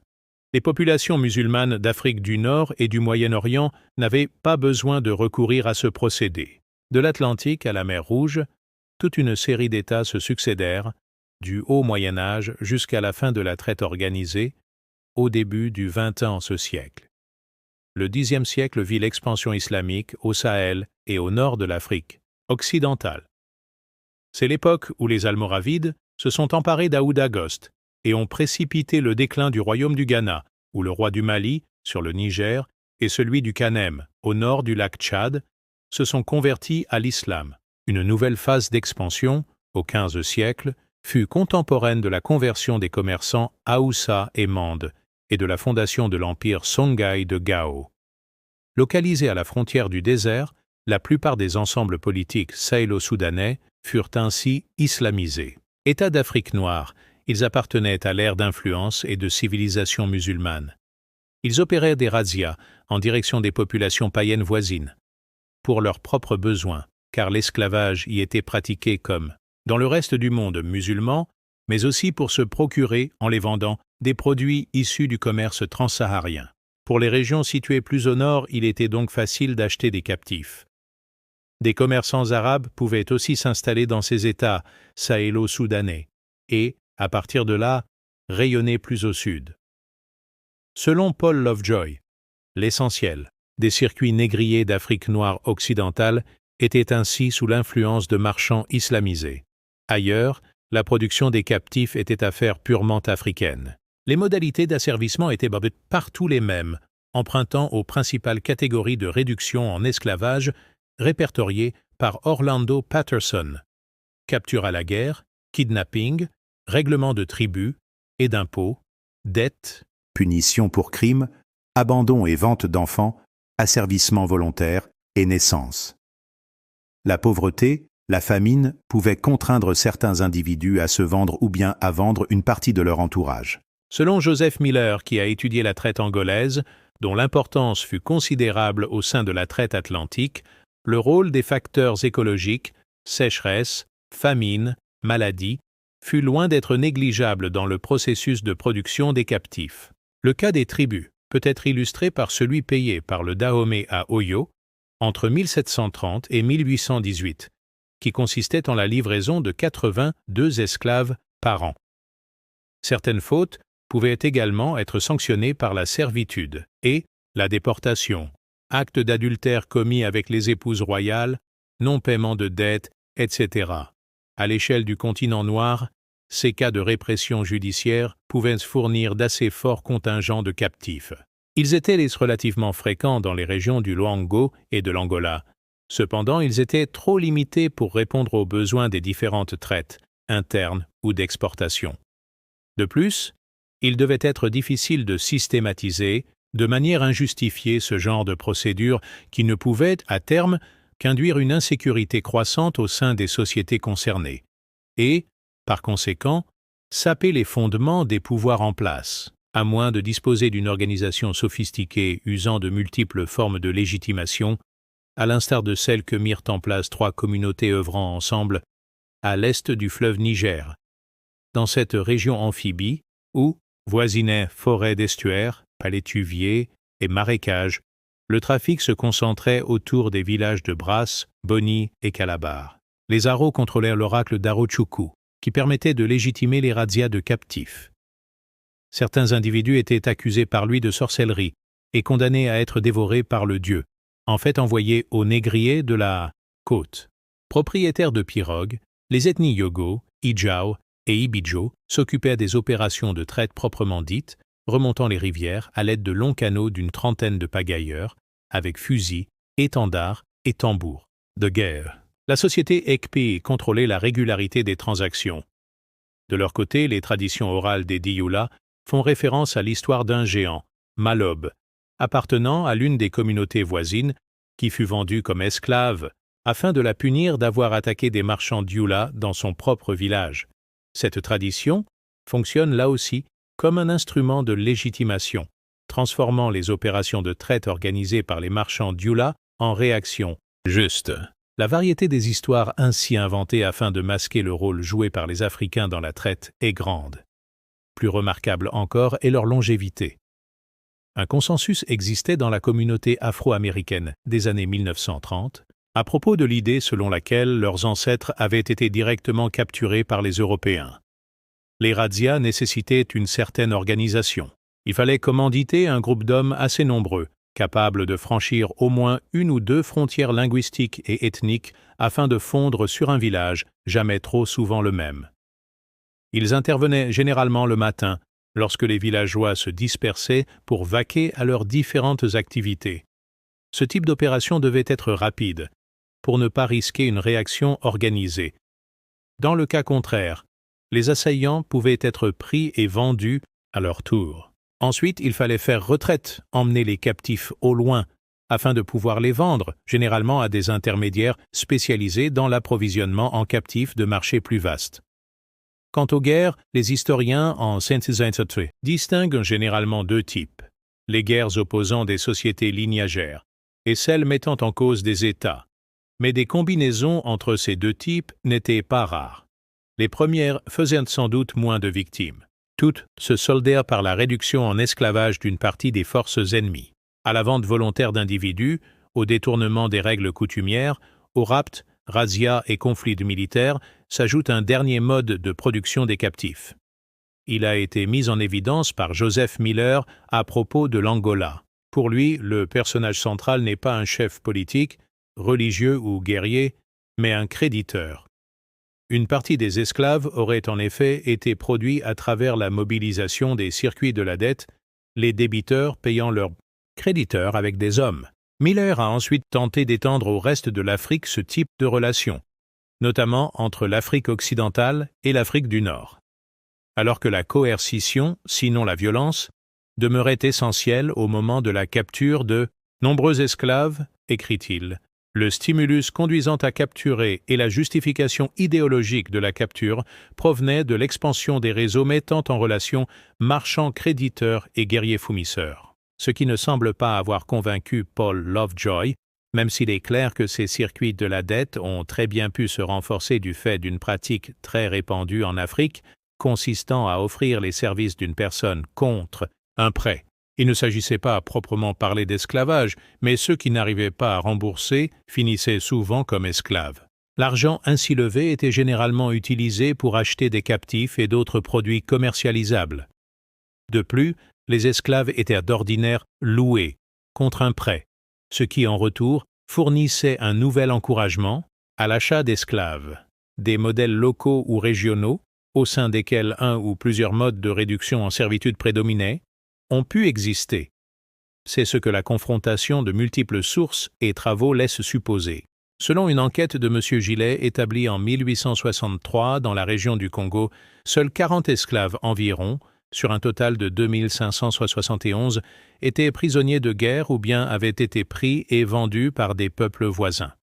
S1: Les populations musulmanes d'Afrique du Nord et du Moyen-Orient n'avaient pas besoin de recourir à ce procédé. De l'Atlantique à la mer Rouge, toute une série d'États se succédèrent, du haut Moyen-Âge jusqu'à la fin de la traite organisée, au début du XXe siècle. Le Xe siècle vit l'expansion islamique au Sahel et au nord de l'Afrique occidentale. C'est l'époque où les Almoravides se sont emparés d'Aouda Ghost et ont précipité le déclin du royaume du Ghana, où le roi du Mali, sur le Niger, et celui du Kanem, au nord du lac Tchad, se sont convertis à l'islam. Une nouvelle phase d'expansion, au XVe siècle, fut contemporaine de la conversion des commerçants Haoussa et Mande et de la fondation de l'empire Songhai de Gao. Localisés à la frontière du désert, la plupart des ensembles politiques sahélo-soudanais furent ainsi islamisés. États d'Afrique noire, ils appartenaient à l'ère d'influence et de civilisation musulmane. Ils opéraient des razzias en direction des populations païennes voisines, pour leurs propres besoins, car l'esclavage y était pratiqué comme dans le reste du monde musulman, mais aussi pour se procurer, en les vendant, des produits issus du commerce transsaharien. Pour les régions situées plus au nord, il était donc facile d'acheter des captifs. Des commerçants arabes pouvaient aussi s'installer dans ces États sahélo-soudanais et, à partir de là, rayonner plus au sud. Selon Paul Lovejoy, l'essentiel des circuits négriers d'Afrique noire occidentale était ainsi sous l'influence de marchands islamisés. Ailleurs, la production des captifs était affaire purement africaine. Les modalités d'asservissement étaient partout les mêmes, empruntant aux principales catégories de réduction en esclavage répertoriées par Orlando Patterson. Capture à la guerre, kidnapping, règlement de tribut et d'impôts, dettes,
S2: punition pour crime, abandon et vente d'enfants, asservissement volontaire et naissance. La pauvreté, la famine pouvaient contraindre certains individus à se vendre ou bien à vendre une partie de leur entourage.
S1: Selon Joseph Miller, qui a étudié la traite angolaise, dont l'importance fut considérable au sein de la traite atlantique, le rôle des facteurs écologiques, sécheresse, famine, maladie, fut loin d'être négligeable dans le processus de production des captifs. Le cas des tribus peut être illustré par celui payé par le Dahomey à Oyo entre 1730 et 1818, qui consistait en la livraison de 82 esclaves par an. Certaines fautes pouvaient également être sanctionnées par la servitude et la déportation, actes d'adultère commis avec les épouses royales, non-paiement de dettes, etc. À l'échelle du continent noir, ces cas de répression judiciaire pouvaient fournir d'assez forts contingents de captifs. Ils étaient relativement fréquents dans les régions du Luango et de l'Angola. Cependant, ils étaient trop limités pour répondre aux besoins des différentes traites, internes ou d'exportation. De plus, il devait être difficile de systématiser de manière injustifiée ce genre de procédure qui ne pouvait, à terme, qu'induire une insécurité croissante au sein des sociétés concernées et par conséquent, saper les fondements des pouvoirs en place, à moins de disposer d'une organisation sophistiquée usant de multiples formes de légitimation, à l'instar de celles que mirent en place 3 communautés œuvrant ensemble à l'est du fleuve Niger, dans cette région amphibie où voisinaient forêts d'estuaires, palétuviers et marécages, le trafic se concentrait autour des villages de Brass, Boni et Calabar. Les Aros contrôlèrent l'oracle d'Arochukwu, qui permettait de légitimer les razzias de captifs. Certains individus étaient accusés par lui de sorcellerie et condamnés à être dévorés par le dieu, en fait envoyés aux négriers de la côte. Propriétaires de pirogues, les ethnies Yogo, Ijao et Ibijo s'occupaient des opérations de traite proprement dites, remontant les rivières à l'aide de longs canaux d'une trentaine de pagailleurs, avec fusils, étendards et tambours de guerre. La société Ekpe contrôlait la régularité des transactions. De leur côté, les traditions orales des Dioula font référence à l'histoire d'un géant, Malob, appartenant à l'une des communautés voisines, qui fut vendue comme esclave, afin de la punir d'avoir attaqué des marchands Dioula dans son propre village. Cette tradition fonctionne là aussi comme un instrument de légitimation, transformant les opérations de traite organisées par les marchands Dioula en réaction juste. La variété des histoires ainsi inventées afin de masquer le rôle joué par les Africains dans la traite est grande. Plus remarquable encore est leur longévité. Un consensus existait dans la communauté afro-américaine des années 1930 à propos de l'idée selon laquelle leurs ancêtres avaient été directement capturés par les Européens. Les razzias nécessitaient une certaine organisation. Il fallait commanditer un groupe d'hommes assez nombreux, capables de franchir au moins 1 ou 2 frontières linguistiques et ethniques afin de fondre sur un village, jamais trop souvent le même. Ils intervenaient généralement le matin, lorsque les villageois se dispersaient pour vaquer à leurs différentes activités. Ce type d'opération devait être rapide, pour ne pas risquer une réaction organisée. Dans le cas contraire, les assaillants pouvaient être pris et vendus à leur tour. Ensuite, il fallait faire retraite, emmener les captifs au loin, afin de pouvoir les vendre, généralement à des intermédiaires spécialisés dans l'approvisionnement en captifs de marchés plus vastes. Quant aux guerres, les historiens en Sciences distinguent généralement 2 types, les guerres opposant des sociétés lignagères et celles mettant en cause des États. Mais des combinaisons entre ces 2 types n'étaient pas rares. Les premières faisaient sans doute moins de victimes. Toutes se soldèrent par la réduction en esclavage d'une partie des forces ennemies, à la vente volontaire d'individus, au détournement des règles coutumières, au rapt, razzias et conflits militaires, s'ajoute un dernier mode de production des captifs. Il a été mis en évidence par Joseph Miller à propos de l'Angola. Pour lui, le personnage central n'est pas un chef politique, religieux ou guerrier, mais un créditeur. Une partie des esclaves aurait en effet été produite à travers la mobilisation des circuits de la dette, les débiteurs payant leurs créditeurs avec des hommes. Miller a ensuite tenté d'étendre au reste de l'Afrique ce type de relation, notamment entre l'Afrique occidentale et l'Afrique du Nord. Alors que la coercition, sinon la violence, demeurait essentielle au moment de la capture de nombreux esclaves, écrit-il. Le stimulus conduisant à capturer et la justification idéologique de la capture provenaient de l'expansion des réseaux mettant en relation marchands créditeurs et guerriers fournisseurs. Ce qui ne semble pas avoir convaincu Paul Lovejoy, même s'il est clair que ces circuits de la dette ont très bien pu se renforcer du fait d'une pratique très répandue en Afrique, consistant à offrir les services d'une personne contre un prêt. Il ne s'agissait pas à proprement parler d'esclavage, mais ceux qui n'arrivaient pas à rembourser finissaient souvent comme esclaves. L'argent ainsi levé était généralement utilisé pour acheter des captifs et d'autres produits commercialisables. De plus, les esclaves étaient d'ordinaire loués, contre un prêt, ce qui en retour fournissait un nouvel encouragement à l'achat d'esclaves. Des modèles locaux ou régionaux, au sein desquels un ou plusieurs modes de réduction en servitude prédominaient, ont pu exister. C'est ce que la confrontation de multiples sources et travaux laisse supposer. Selon une enquête de M. Gillet établie en 1863 dans la région du Congo, seuls 40 esclaves environ, sur un total de 2571, étaient prisonniers de guerre ou bien avaient été pris et vendus par des peuples voisins.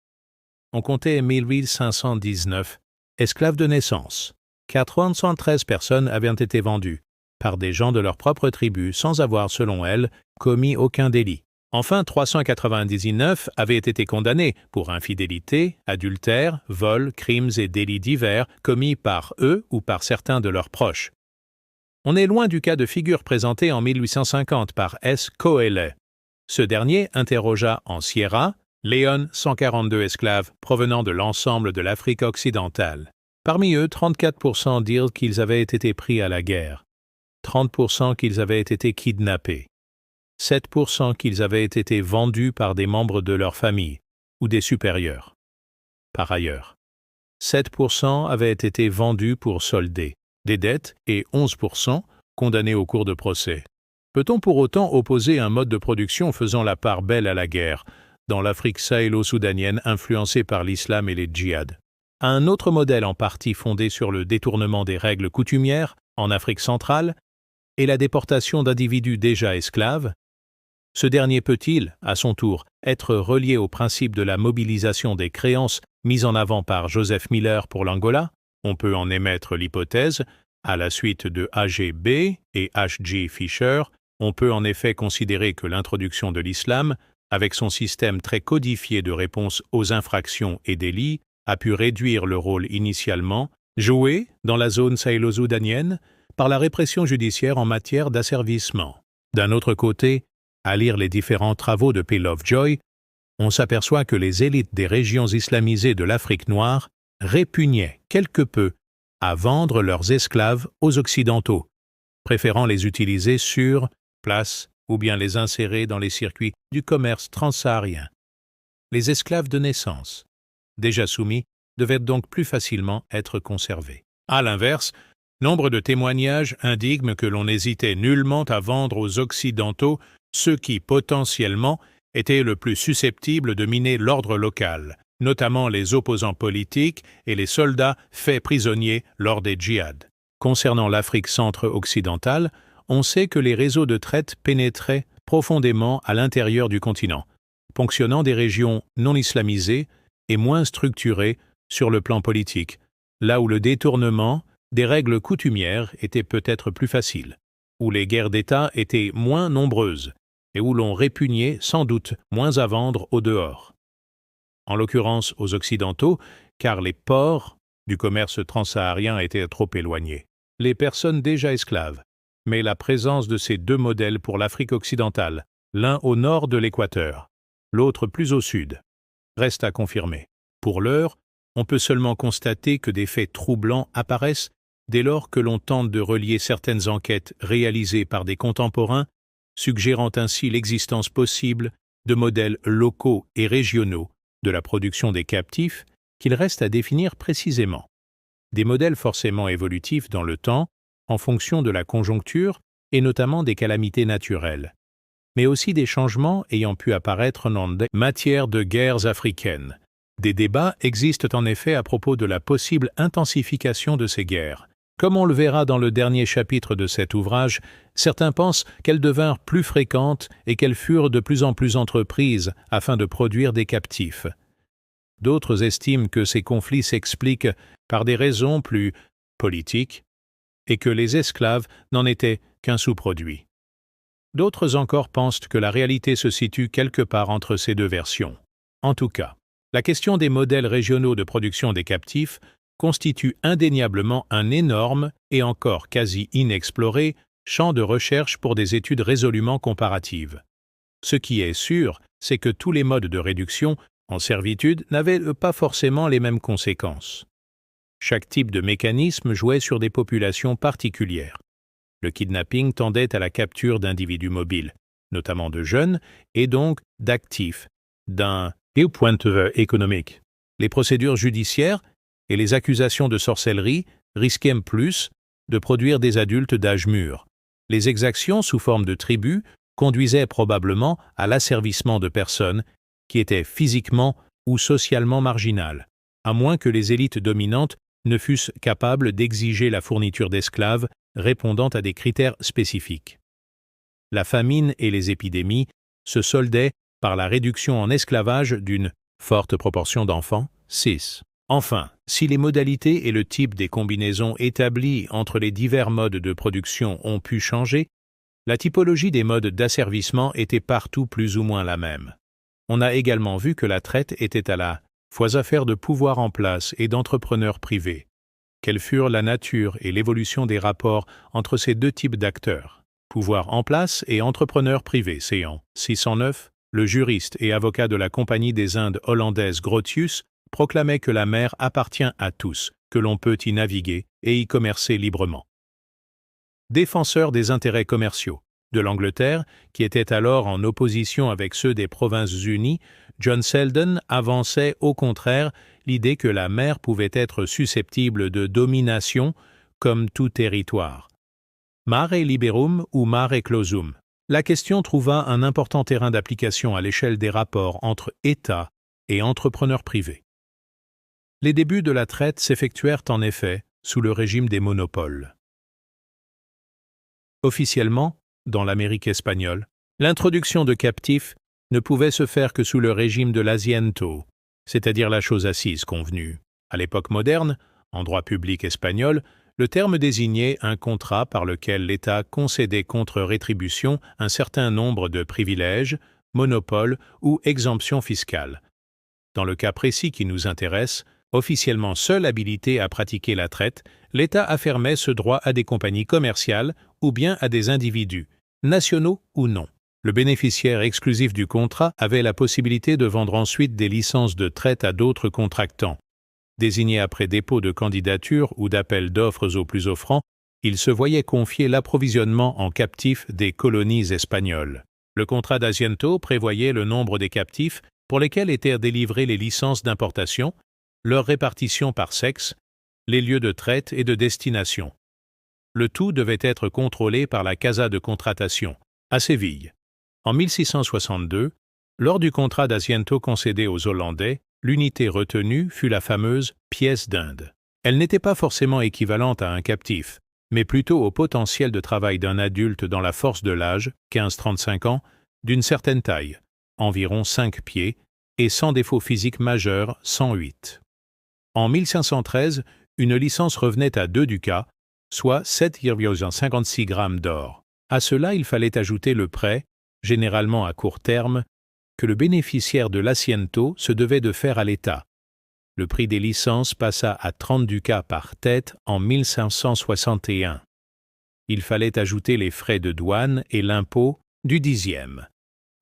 S1: On comptait 1519 esclaves de naissance, 413 personnes avaient été vendues par des gens de leur propre tribu sans avoir, selon elles, commis aucun délit. Enfin, 399 avaient été condamnés pour infidélité, adultère, vol, crimes et délits divers commis par eux ou par certains de leurs proches. On est loin du cas de figure présenté en 1850 par S. Coelho. Ce dernier interrogea en Sierra Leone 142 esclaves provenant de l'ensemble de l'Afrique occidentale. Parmi eux, 34% dirent qu'ils avaient été pris à la guerre, 30% qu'ils avaient été kidnappés, 7% qu'ils avaient été vendus par des membres de leur famille ou des supérieurs. Par ailleurs, 7% avaient été vendus pour solder des dettes et 11% condamnés au cours de procès. Peut-on pour autant opposer un mode de production faisant la part belle à la guerre, dans l'Afrique sahélo-soudanienne influencée par l'islam et les djihad, à un autre modèle en partie fondé sur le détournement des règles coutumières en Afrique centrale et la déportation d'individus déjà esclaves? Ce dernier peut-il, à son tour, être relié au principe de la mobilisation des créances mis en avant par Joseph Miller pour l'Angola? On peut en émettre l'hypothèse, à la suite de A.G.B. et H.G. Fisher, on peut en effet considérer que l'introduction de l'islam, avec son système très codifié de réponse aux infractions et délits, a pu réduire le rôle initialement joué dans la zone sahélo-soudanienne par la répression judiciaire en matière d'asservissement. D'un autre côté, à lire les différents travaux de P. Lovejoy, on s'aperçoit que les élites des régions islamisées de l'Afrique noire répugnaient quelque peu à vendre leurs esclaves aux Occidentaux, préférant les utiliser sur place ou bien les insérer dans les circuits du commerce transsaharien. Les esclaves de naissance, déjà soumis, devaient donc plus facilement être conservés. À l'inverse, nombre de témoignages indiquent que l'on n'hésitait nullement à vendre aux Occidentaux ceux qui, potentiellement, étaient le plus susceptibles de miner l'ordre local, notamment les opposants politiques et les soldats faits prisonniers lors des djihad. Concernant l'Afrique centre-occidentale, on sait que les réseaux de traite pénétraient profondément à l'intérieur du continent, ponctionnant des régions non islamisées et moins structurées sur le plan politique, là où le détournement des règles coutumières était peut-être plus facile, où les guerres d'État étaient moins nombreuses et où l'on répugnait sans doute moins à vendre au dehors. En l'occurrence aux Occidentaux, car les ports du commerce transsaharien étaient trop éloignés. Les personnes déjà esclaves, mais la présence de ces deux modèles pour l'Afrique occidentale, l'un au nord de l'équateur, l'autre plus au sud, reste à confirmer. Pour l'heure, on peut seulement constater que des faits troublants apparaissent dès lors que l'on tente de relier certaines enquêtes réalisées par des contemporains, suggérant ainsi l'existence possible de modèles locaux et régionaux de la production des captifs qu'il reste à définir précisément. Des modèles forcément évolutifs dans le temps, en fonction de la conjoncture et notamment des calamités naturelles, mais aussi des changements ayant pu apparaître en matière de guerres africaines. Des débats existent en effet à propos de la possible intensification de ces guerres. Comme on le verra dans le dernier chapitre de cet ouvrage, certains pensent qu'elles devinrent plus fréquentes et qu'elles furent de plus en plus entreprises afin de produire des captifs. D'autres estiment que ces conflits s'expliquent par des raisons plus politiques et que les esclaves n'en étaient qu'un sous-produit. D'autres encore pensent que la réalité se situe quelque part entre ces deux versions. En tout cas, la question des modèles régionaux de production des captifs constitue indéniablement un énorme et encore quasi inexploré champ de recherche pour des études résolument comparatives. Ce qui est sûr, c'est que tous les modes de réduction en servitude n'avaient pas forcément les mêmes conséquences. Chaque type de mécanisme jouait sur des populations particulières. Le kidnapping tendait à la capture d'individus mobiles, notamment de jeunes, et donc d'actifs, d'un point de vue économique. Les procédures judiciaires et les accusations de sorcellerie risquaient plus de produire des adultes d'âge mûr. Les exactions sous forme de tribus conduisaient probablement à l'asservissement de personnes qui étaient physiquement ou socialement marginales, à moins que les élites dominantes ne fussent capables d'exiger la fourniture d'esclaves répondant à des critères spécifiques. La famine et les épidémies se soldaient par la réduction en esclavage d'une forte proportion d'enfants, 6. Enfin, si les modalités et le type des combinaisons établies entre les divers modes de production ont pu changer, la typologie des modes d'asservissement était partout plus ou moins la même. On a également vu que la traite était à la fois affaire de pouvoir en place et d'entrepreneurs privés. Quelles furent la nature et l'évolution des rapports entre ces deux types d'acteurs? Pouvoir en place et entrepreneurs privés, c'est en 609, le juriste et avocat de la Compagnie des Indes hollandaise Grotius proclamait que la mer appartient à tous, que l'on peut y naviguer et y commercer librement. Défenseur des intérêts commerciaux de l'Angleterre, qui était alors en opposition avec ceux des Provinces-Unies, John Selden avançait au contraire l'idée que la mer pouvait être susceptible de domination comme tout territoire. Mare liberum ou mare clausum. La question trouva un important terrain d'application à l'échelle des rapports entre États et entrepreneurs privés. Les débuts de la traite s'effectuèrent en effet sous le régime des monopoles. Officiellement, dans l'Amérique espagnole, l'introduction de captifs ne pouvait se faire que sous le régime de l'asiento, c'est-à-dire la chose assise convenue. À l'époque moderne, en droit public espagnol, le terme désignait un contrat par lequel l'État concédait contre rétribution un certain nombre de privilèges, monopoles ou exemptions fiscales. Dans le cas précis qui nous intéresse, officiellement seul habilité à pratiquer la traite, l'État affirmait ce droit à des compagnies commerciales ou bien à des individus, nationaux ou non. Le bénéficiaire exclusif du contrat avait la possibilité de vendre ensuite des licences de traite à d'autres contractants. Désigné après dépôt de candidature ou d'appel d'offres aux plus offrants, il se voyait confier l'approvisionnement en captifs des colonies espagnoles. Le contrat d'Asiento prévoyait le nombre des captifs pour lesquels étaient délivrées les licences d'importation, leur répartition par sexe, les lieux de traite et de destination. Le tout devait être contrôlé par la Casa de Contratación, à Séville. En 1662, lors du contrat d'Asiento concédé aux Hollandais, l'unité retenue fut la fameuse pièce d'Inde. Elle n'était pas forcément équivalente à un captif, mais plutôt au potentiel de travail d'un adulte dans la force de l'âge, 15-35 ans, d'une certaine taille, environ 5 pieds, et sans défaut physique majeur, 108. En 1513, une licence revenait à 2 ducats, soit 7,56 grammes d'or. À cela, il fallait ajouter le prêt, généralement à court terme, que le bénéficiaire de l'asiento se devait de faire à l'État. Le prix des licences passa à 30 ducats par tête en 1561. Il fallait ajouter les frais de douane et l'impôt du 10e.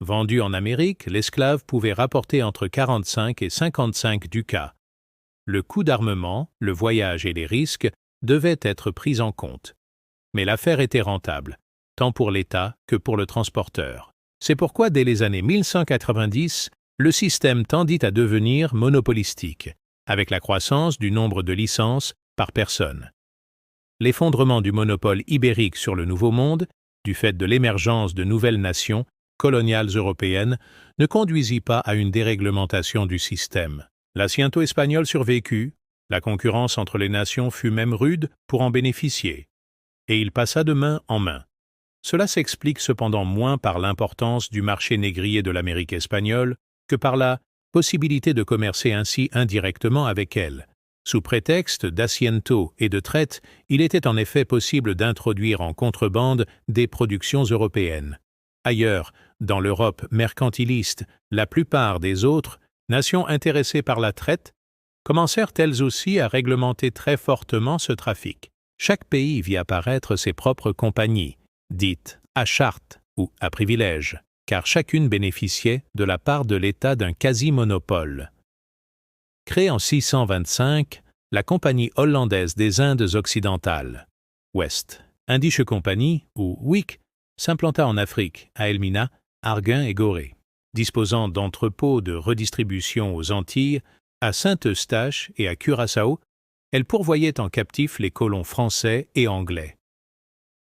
S1: Vendu en Amérique, l'esclave pouvait rapporter entre 45 et 55 ducats. Le coût d'armement, le voyage et les risques devaient être pris en compte. Mais l'affaire était rentable, tant pour l'État que pour le transporteur. C'est pourquoi, dès les années 1190, le système tendit à devenir monopolistique, avec la croissance du nombre de licences par personne. L'effondrement du monopole ibérique sur le Nouveau Monde, du fait de l'émergence de nouvelles nations coloniales européennes, ne conduisit pas à une déréglementation du système. L'asiento espagnol survécut, la concurrence entre les nations fut même rude pour en bénéficier, et il passa de main en main. Cela s'explique cependant moins par l'importance du marché négrier de l'Amérique espagnole que par la possibilité de commercer ainsi indirectement avec elle. Sous prétexte d'asiento et de traite, il était en effet possible d'introduire en contrebande des productions européennes. Ailleurs, dans l'Europe mercantiliste, la plupart des autres, nations intéressées par la traite, commencèrent elles aussi à réglementer très fortement ce trafic. Chaque pays vit apparaître ses propres compagnies, dites à charte ou à privilège, car chacune bénéficiait de la part de l'État d'un quasi-monopole. Créée en 625, la Compagnie hollandaise des Indes occidentales, West Indische Compagnie, ou WIC, s'implanta en Afrique, à Elmina, Arguin et Gorée. Disposant d'entrepôts de redistribution aux Antilles, à Saint-Eustache et à Curaçao, elle pourvoyait en captifs les colons français et anglais.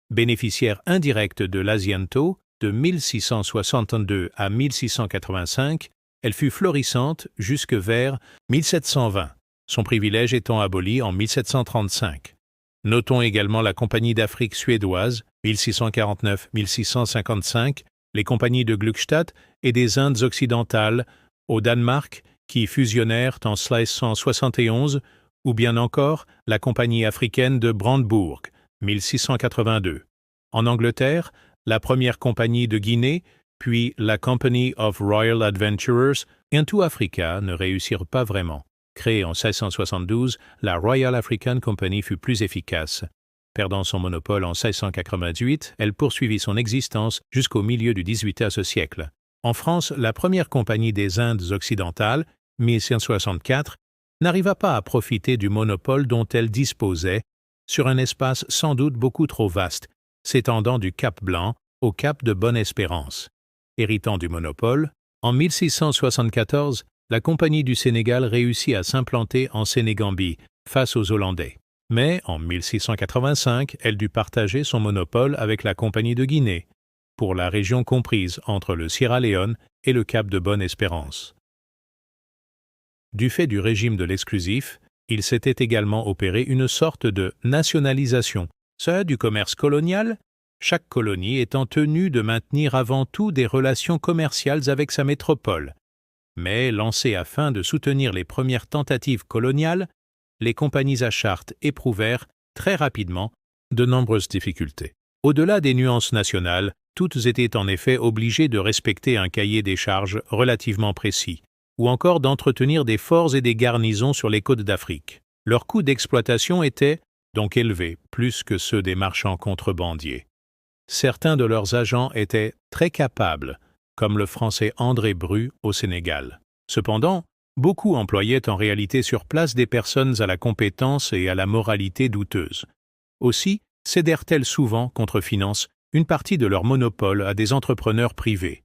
S1: Bénéficiaire indirecte de l'asiento, de 1662 à 1685, elle fut florissante jusque vers 1720, son privilège étant aboli en 1735. Notons également la Compagnie d'Afrique suédoise, 1649-1655, les compagnies de Gluckstadt et des Indes occidentales, au Danemark qui fusionnèrent en 1671, ou bien encore la Compagnie africaine de Brandebourg, 1682. En Angleterre, la première Compagnie de Guinée, puis la Company of Royal Adventurers et Into Africa ne réussirent pas vraiment. Créée en 1672, la Royal African Company fut plus efficace. Perdant son monopole en 1698, elle poursuivit son existence jusqu'au milieu du XVIIIe siècle. En France, la première Compagnie des Indes occidentales, 1664, n'arriva pas à profiter du monopole dont elle disposait sur un espace sans doute beaucoup trop vaste, s'étendant du Cap Blanc au Cap de Bonne-Espérance. Héritant du monopole, en 1674, la Compagnie du Sénégal réussit à s'implanter en Sénégambie face aux Hollandais. Mais en 1685, elle dut partager son monopole avec la Compagnie de Guinée, pour la région comprise entre le Sierra Leone et le Cap de Bonne-Espérance. Du fait du régime de l'exclusif, il s'était également opéré une sorte de nationalisation, du commerce colonial, chaque colonie étant tenue de maintenir avant tout des relations commerciales avec sa métropole. Mais lancées afin de soutenir les premières tentatives coloniales, les compagnies à charte éprouvèrent très rapidement de nombreuses difficultés. Au-delà des nuances nationales, toutes étaient en effet obligées de respecter un cahier des charges relativement précis, ou encore d'entretenir des forts et des garnisons sur les côtes d'Afrique. Leurs coûts d'exploitation étaient donc élevés, plus que ceux des marchands contrebandiers. Certains de leurs agents étaient très capables, comme le Français André Bru au Sénégal. Cependant, beaucoup employaient en réalité sur place des personnes à la compétence et à la moralité douteuses. Aussi cédèrent-elles souvent, contre finance, une partie de leur monopole à des entrepreneurs privés.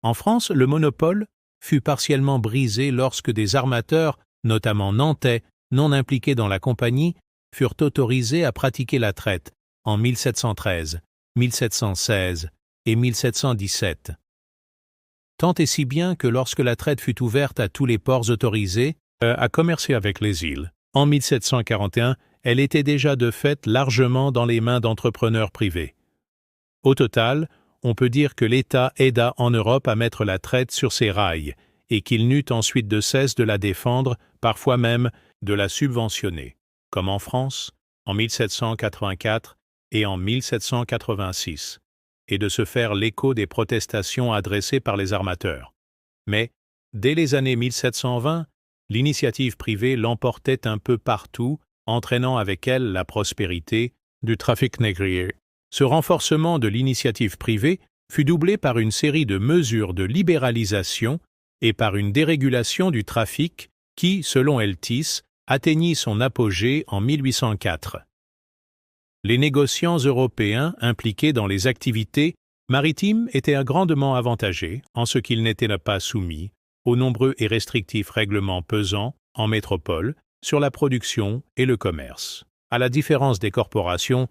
S1: En France, le monopole fut partiellement brisé lorsque des armateurs, notamment nantais, non impliqués dans la compagnie, furent autorisés à pratiquer la traite en 1713, 1716 et 1717. Tant et si bien que lorsque la traite fut ouverte à tous les ports autorisés à commercer avec les îles, en 1741, elle était déjà de fait largement dans les mains d'entrepreneurs privés. Au total, on peut dire que l'État aida en Europe à mettre la traite sur ses rails et qu'il n'eut ensuite de cesse de la défendre, parfois même de la subventionner, comme en France, en 1784 et en 1786, et de se faire l'écho des protestations adressées par les armateurs. Mais, dès les années 1720, l'initiative privée l'emportait un peu partout, entraînant avec elle la prospérité du trafic négrier. Ce renforcement de l'initiative privée fut doublé par une série de mesures de libéralisation et par une dérégulation du trafic qui, selon Eltis, atteignit son apogée en 1804. Les négociants européens impliqués dans les activités maritimes étaient grandement avantagés en ce qu'ils n'étaient pas soumis aux nombreux et restrictifs règlements pesant en métropole sur la production et le commerce. À la différence des corporations,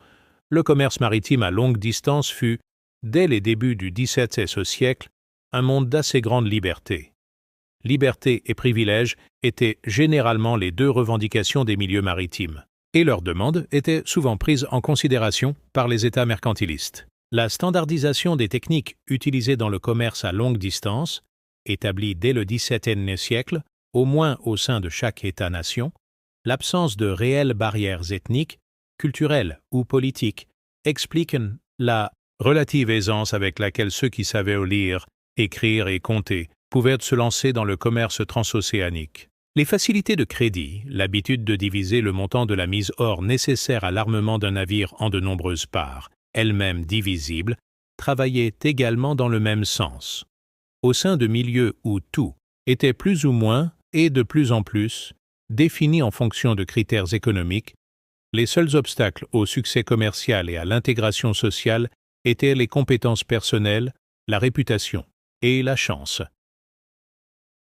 S1: le commerce maritime à longue distance fut, dès les débuts du XVIIe siècle, un monde d'assez grande liberté. Liberté et privilège étaient généralement les deux revendications des milieux maritimes, et leurs demandes étaient souvent prises en considération par les États mercantilistes. La standardisation des techniques utilisées dans le commerce à longue distance, établie dès le XVIIe siècle, au moins au sein de chaque État-nation, l'absence de réelles barrières ethniques, culturelles ou politiques expliquent la relative aisance avec laquelle ceux qui savaient lire, écrire et compter pouvaient se lancer dans le commerce transocéanique. Les facilités de crédit, l'habitude de diviser le montant de la mise hors nécessaire à l'armement d'un navire en de nombreuses parts, elles-mêmes divisibles, travaillaient également dans le même sens. Au sein de milieux où tout était plus ou moins, et de plus en plus, défini en fonction de critères économiques, les seuls obstacles au succès commercial et à l'intégration sociale étaient les compétences personnelles, la réputation et la chance.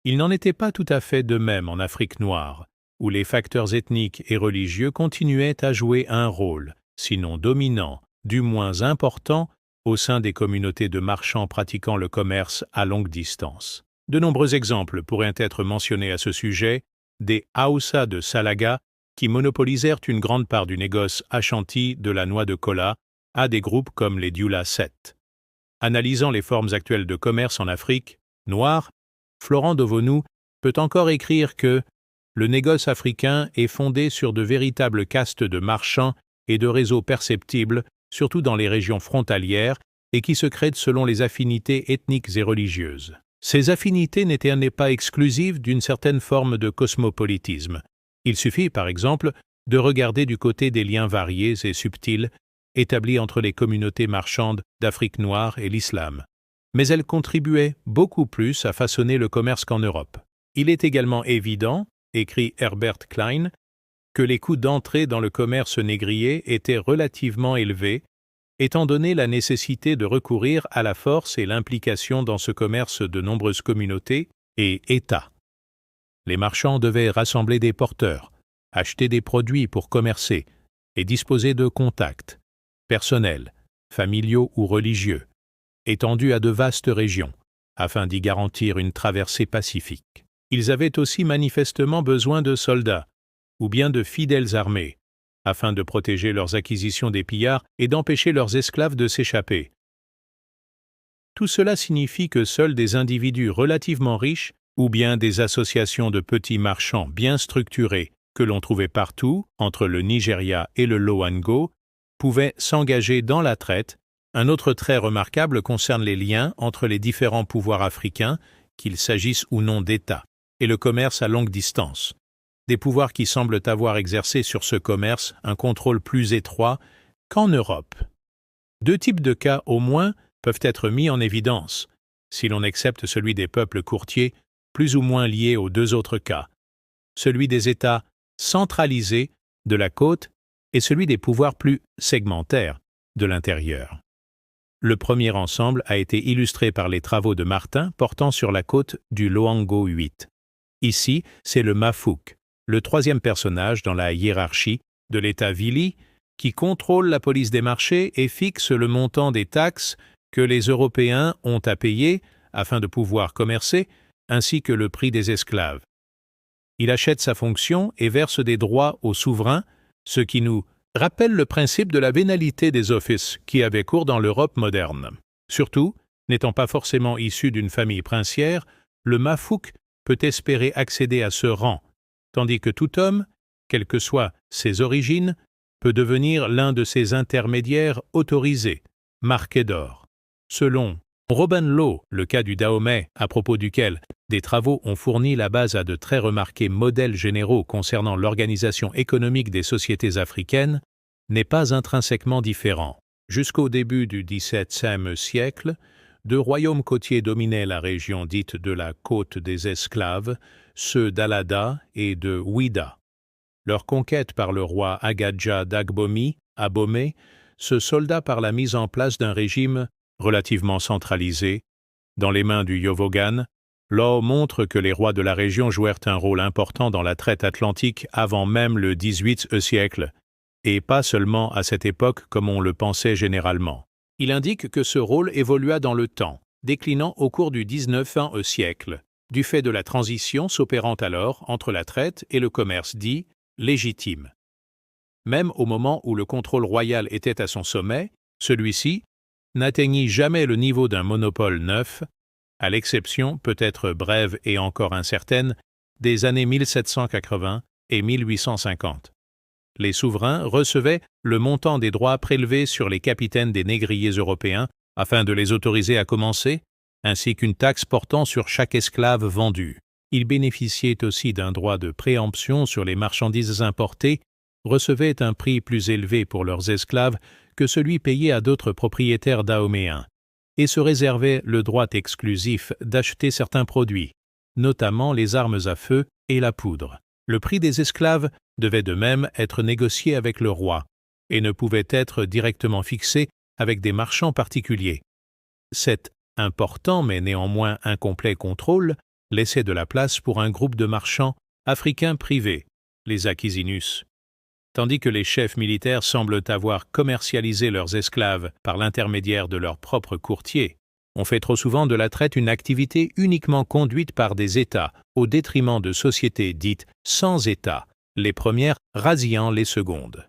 S1: Il n'en était pas tout à fait de même en Afrique noire, où les facteurs ethniques et religieux continuaient à jouer un rôle, sinon dominant, du moins important, au sein des communautés de marchands pratiquant le commerce à longue distance. De nombreux exemples pourraient être mentionnés à ce sujet, des Haoussa de Salaga, qui monopolisèrent une grande part du négoce Ashanti de la noix de kola, à des groupes comme les Dioula 7. Analysant les formes actuelles de commerce en Afrique noire, Florent Dovonou peut encore écrire que le négoce africain est fondé sur de véritables castes de marchands et de réseaux perceptibles, surtout dans les régions frontalières, et qui se créent selon les affinités ethniques et religieuses. Ces affinités n'étaient pas exclusives d'une certaine forme de cosmopolitisme. Il suffit, par exemple, de regarder du côté des liens variés et subtils établis entre les communautés marchandes d'Afrique noire et l'islam. Mais elles contribuaient beaucoup plus à façonner le commerce qu'en Europe. Il est également évident, écrit Herbert Klein, que les coûts d'entrée dans le commerce négrier étaient relativement élevés, étant donné la nécessité de recourir à la force et l'implication dans ce commerce de nombreuses communautés et États. Les marchands devaient rassembler des porteurs, acheter des produits pour commercer et disposer de contacts, personnels, familiaux ou religieux, étendus à de vastes régions, afin d'y garantir une traversée pacifique. Ils avaient aussi manifestement besoin de soldats, ou bien de fidèles armés, afin de protéger leurs acquisitions des pillards et d'empêcher leurs esclaves de s'échapper. Tout cela signifie que seuls des individus relativement riches ou bien des associations de petits marchands bien structurés que l'on trouvait partout, entre le Nigeria et le Loango, pouvaient s'engager dans la traite. Un autre trait remarquable concerne les liens entre les différents pouvoirs africains, qu'il s'agisse ou non d'États, et le commerce à longue distance. Des pouvoirs qui semblent avoir exercé sur ce commerce un contrôle plus étroit qu'en Europe. Deux types de cas au moins peuvent être mis en évidence, si l'on accepte celui des peuples courtiers plus ou moins liés aux deux autres cas, celui des États centralisés de la côte et celui des pouvoirs plus segmentaires de l'intérieur. Le premier ensemble a été illustré par les travaux de Martin portant sur la côte du Loango 8. Ici, c'est le Mafouk, le troisième personnage dans la hiérarchie de l'État Vili, qui contrôle la police des marchés et fixe le montant des taxes que les Européens ont à payer afin de pouvoir commercer, ainsi que le prix des esclaves. Il achète sa fonction et verse des droits aux souverains, ce qui nous rappelle le principe de la vénalité des offices qui avait cours dans l'Europe moderne. Surtout, n'étant pas forcément issu d'une famille princière, le Mafouk peut espérer accéder à ce rang, tandis que tout homme, quelles que soient ses origines, peut devenir l'un de ces intermédiaires autorisés, marqués d'or. Selon Robin Law, le cas du Dahomey, à propos duquel des travaux ont fourni la base à de très remarqués modèles généraux concernant l'organisation économique des sociétés africaines, n'est pas intrinsèquement différent. Jusqu'au début du XVIIe siècle, deux royaumes côtiers dominaient la région dite de la côte des esclaves, ceux d'Alada et de Ouida. Leur conquête par le roi Agadja d'Agbomi, Abomey, se solda par la mise en place d'un régime relativement centralisé. Dans les mains du Yovogan, Law montre que les rois de la région jouèrent un rôle important dans la traite atlantique avant même le XVIIIe siècle, et pas seulement à cette époque comme on le pensait généralement. Il indique que ce rôle évolua dans le temps, déclinant au cours du XIXe siècle, du fait de la transition s'opérant alors entre la traite et le commerce dit légitime. Même au moment où le contrôle royal était à son sommet, celui-ci n'atteignit jamais le niveau d'un monopole neuf, à l'exception, peut-être brève et encore incertaine, des années 1780 et 1850. Les souverains recevaient le montant des droits prélevés sur les capitaines des négriers européens afin de les autoriser à commencer, ainsi qu'une taxe portant sur chaque esclave vendu. Ils bénéficiaient aussi d'un droit de préemption sur les marchandises importées, recevaient un prix plus élevé pour leurs esclaves que celui payé à d'autres propriétaires dahoméens, et se réservaient le droit exclusif d'acheter certains produits, notamment les armes à feu et la poudre. Le prix des esclaves devait de même être négocié avec le roi, et ne pouvait être directement fixé avec des marchands particuliers. Cet important mais néanmoins incomplet contrôle laissait de la place pour un groupe de marchands africains privés, les Aquisinos. Tandis que les chefs militaires semblent avoir commercialisé leurs esclaves par l'intermédiaire de leurs propres courtiers, on fait trop souvent de la traite une activité uniquement conduite par des États, au détriment de sociétés dites sans État, les premières rasiant les secondes.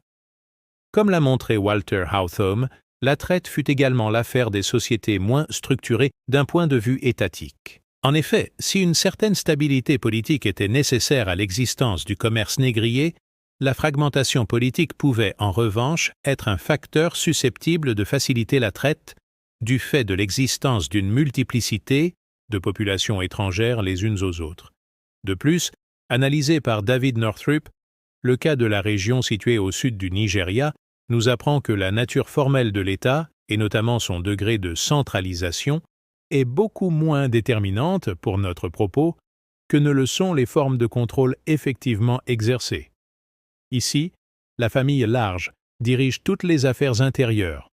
S1: Comme l'a montré Walter Hawthorne, la traite fut également l'affaire des sociétés moins structurées d'un point de vue étatique. En effet, si une certaine stabilité politique était nécessaire à l'existence du commerce négrier, la fragmentation politique pouvait, en revanche, être un facteur susceptible de faciliter la traite du fait de l'existence d'une multiplicité de populations étrangères les unes aux autres. De plus, analysé par David Northrup, le cas de la région située au sud du Nigeria nous apprend que la nature formelle de l'État, et notamment son degré de centralisation, est beaucoup moins déterminante pour notre propos que ne le sont les formes de contrôle effectivement exercées. Ici, la famille large dirige toutes les affaires intérieures.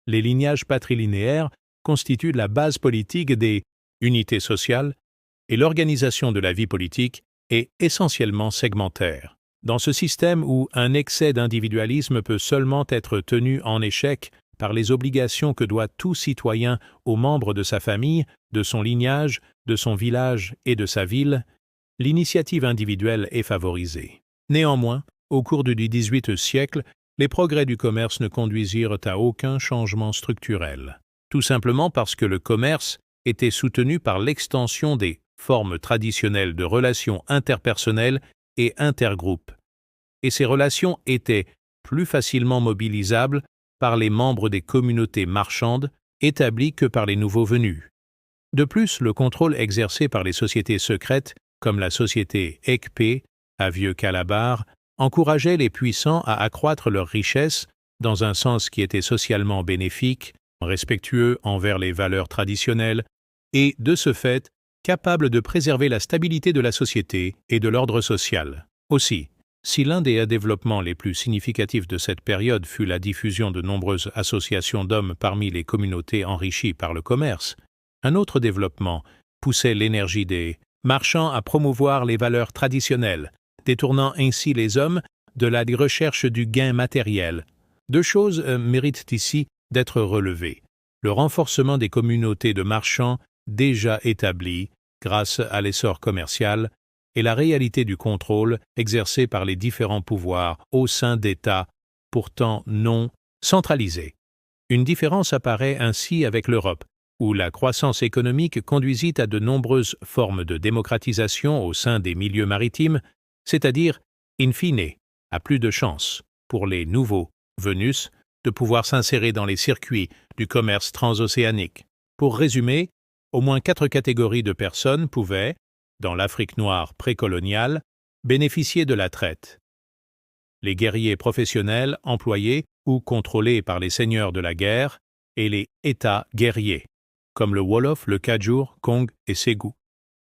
S1: Les lignages patrilinéaires constituent la base politique des unités sociales et l'organisation de la vie politique est essentiellement segmentaire. Dans ce système où un excès d'individualisme peut seulement être tenu en échec par les obligations que doit tout citoyen aux membres de sa famille, de son lignage, de son village et de sa ville, l'initiative individuelle est favorisée. Néanmoins, au cours du XVIIIe siècle, les progrès du commerce ne conduisirent à aucun changement structurel, tout simplement parce que le commerce était soutenu par l'extension des formes traditionnelles de relations interpersonnelles et intergroupes, et ces relations étaient plus facilement mobilisables par les membres des communautés marchandes établies que par les nouveaux venus. De plus, le contrôle exercé par les sociétés secrètes, comme la société Ekpe, à Vieux-Calabar, encourageait les puissants à accroître leurs richesses dans un sens qui était socialement bénéfique, respectueux envers les valeurs traditionnelles et, de ce fait, capable de préserver la stabilité de la société et de l'ordre social. Aussi, si l'un des développements les plus significatifs de cette période fut la diffusion de nombreuses associations d'hommes parmi les communautés enrichies par le commerce, un autre développement poussait l'énergie des marchands à promouvoir les valeurs traditionnelles, détournant ainsi les hommes de la recherche du gain matériel. Deux choses méritent ici d'être relevées. Le renforcement des communautés de marchands déjà établies grâce à l'essor commercial et la réalité du contrôle exercé par les différents pouvoirs au sein d'États pourtant non centralisés. Une différence apparaît ainsi avec l'Europe, où la croissance économique conduisit à de nombreuses formes de démocratisation au sein des milieux maritimes, c'est-à-dire, in fine, à plus de chances pour les nouveaux venus de pouvoir s'insérer dans les circuits du commerce transocéanique. Pour résumer, au moins 4 catégories de personnes pouvaient, dans l'Afrique noire précoloniale, bénéficier de la traite. Les guerriers professionnels employés ou contrôlés par les seigneurs de la guerre et les États guerriers, comme le Wolof, le Kadjour, Kong et Ségou.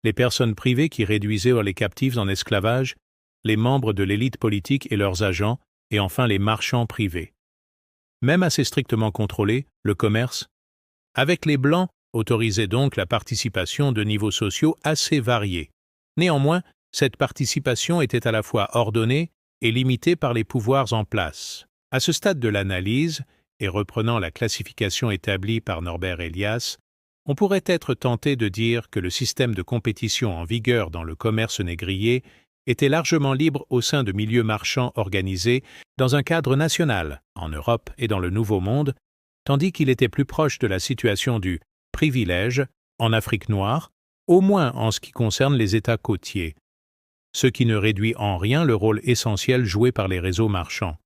S1: Les personnes privées qui réduisaient les captifs en esclavage, les membres de l'élite politique et leurs agents, et enfin les marchands privés. Même assez strictement contrôlé, le commerce, avec les Blancs, autorisait donc la participation de niveaux sociaux assez variés. Néanmoins, cette participation était à la fois ordonnée et limitée par les pouvoirs en place. À ce stade de l'analyse, et reprenant la classification établie par Norbert Elias, on pourrait être tenté de dire que le système de compétition en vigueur dans le commerce négrier était largement libre au sein de milieux marchands organisés dans un cadre national, en Europe et dans le Nouveau Monde, tandis qu'il était plus proche de la situation du privilège en Afrique noire, au moins en ce qui concerne les États côtiers, ce qui ne réduit en rien le rôle essentiel joué par les réseaux marchands.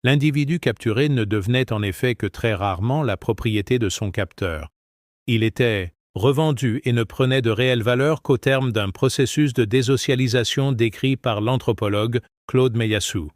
S1: L'individu capturé ne devenait en effet que très rarement la propriété de son capteur. Il était revendu et ne prenait de réelle valeur qu'au terme d'un processus de désocialisation décrit par l'anthropologue Claude Meillassoux.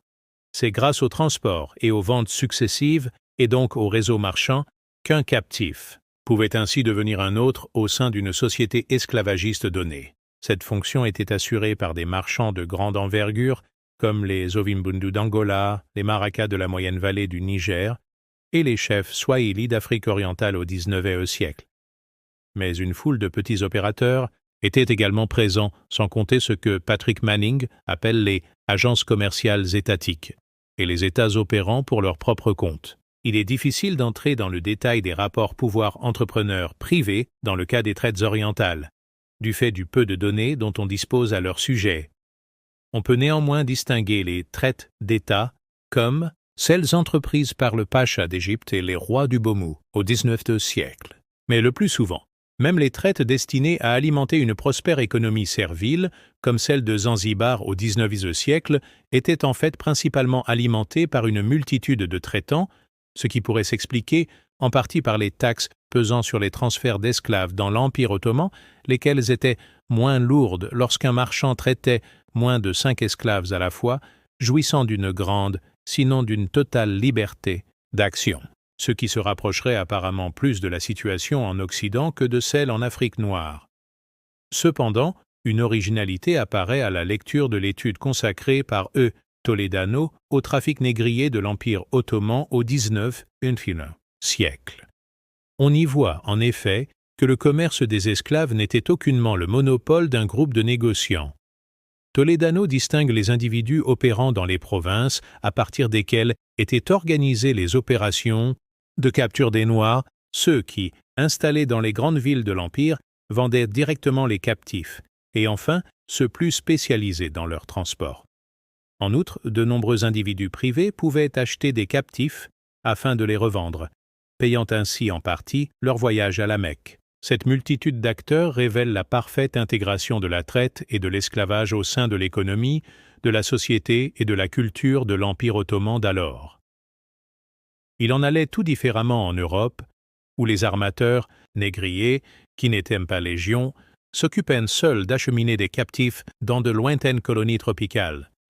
S1: C'est grâce au transport et aux ventes successives, et donc au réseau marchand, qu'un captif pouvait ainsi devenir un autre au sein d'une société esclavagiste donnée. Cette fonction était assurée par des marchands de grande envergure, comme les Ovimbundu d'Angola, les Maracas de la Moyenne-Vallée du Niger et les chefs Swahili d'Afrique orientale au XIXe siècle. Mais une foule de petits opérateurs étaient également présents, sans compter ce que Patrick Manning appelle les agences commerciales étatiques, et les États opérant pour leur propre compte. Il est difficile d'entrer dans le détail des rapports pouvoir-entrepreneurs privés dans le cas des traites orientales, du fait du peu de données dont on dispose à leur sujet. On peut néanmoins distinguer les traites d'État comme celles entreprises par le pacha d'Égypte et les rois du Boumou au XIXe siècle. Mais le plus souvent, Même les traites destinées à alimenter une prospère économie servile, comme celle de Zanzibar au XIXe siècle, étaient en fait principalement alimentées par une multitude de traitants, ce qui pourrait s'expliquer en partie par les taxes pesant sur les transferts d'esclaves dans l'Empire ottoman, lesquelles étaient moins lourdes lorsqu'un marchand traitait moins de 5 esclaves à la fois, jouissant d'une grande, sinon d'une totale liberté d'action, ce qui se rapprocherait apparemment plus de la situation en Occident que de celle en Afrique noire. Cependant, une originalité apparaît à la lecture de l'étude consacrée par E. Toledano au trafic négrier de l'Empire ottoman au XIXe siècle. On y voit, en effet, que le commerce des esclaves n'était aucunement le monopole d'un groupe de négociants. Toledano distingue les individus opérant dans les provinces, à partir desquels étaient organisées les opérations de capture des Noirs, ceux qui, installés dans les grandes villes de l'Empire, vendaient directement les captifs, et enfin ceux plus spécialisés dans leur transport. En outre, de nombreux individus privés pouvaient acheter des captifs afin de les revendre, payant ainsi en partie leur voyage à la Mecque. Cette multitude d'acteurs révèle la parfaite intégration de la traite et de l'esclavage au sein de l'économie, de la société et de la culture de l'Empire ottoman d'alors. Il en allait tout différemment en Europe, où les armateurs, négriers, qui n'étaient pas légion, s'occupaient seuls d'acheminer des captifs dans de lointaines colonies tropicales.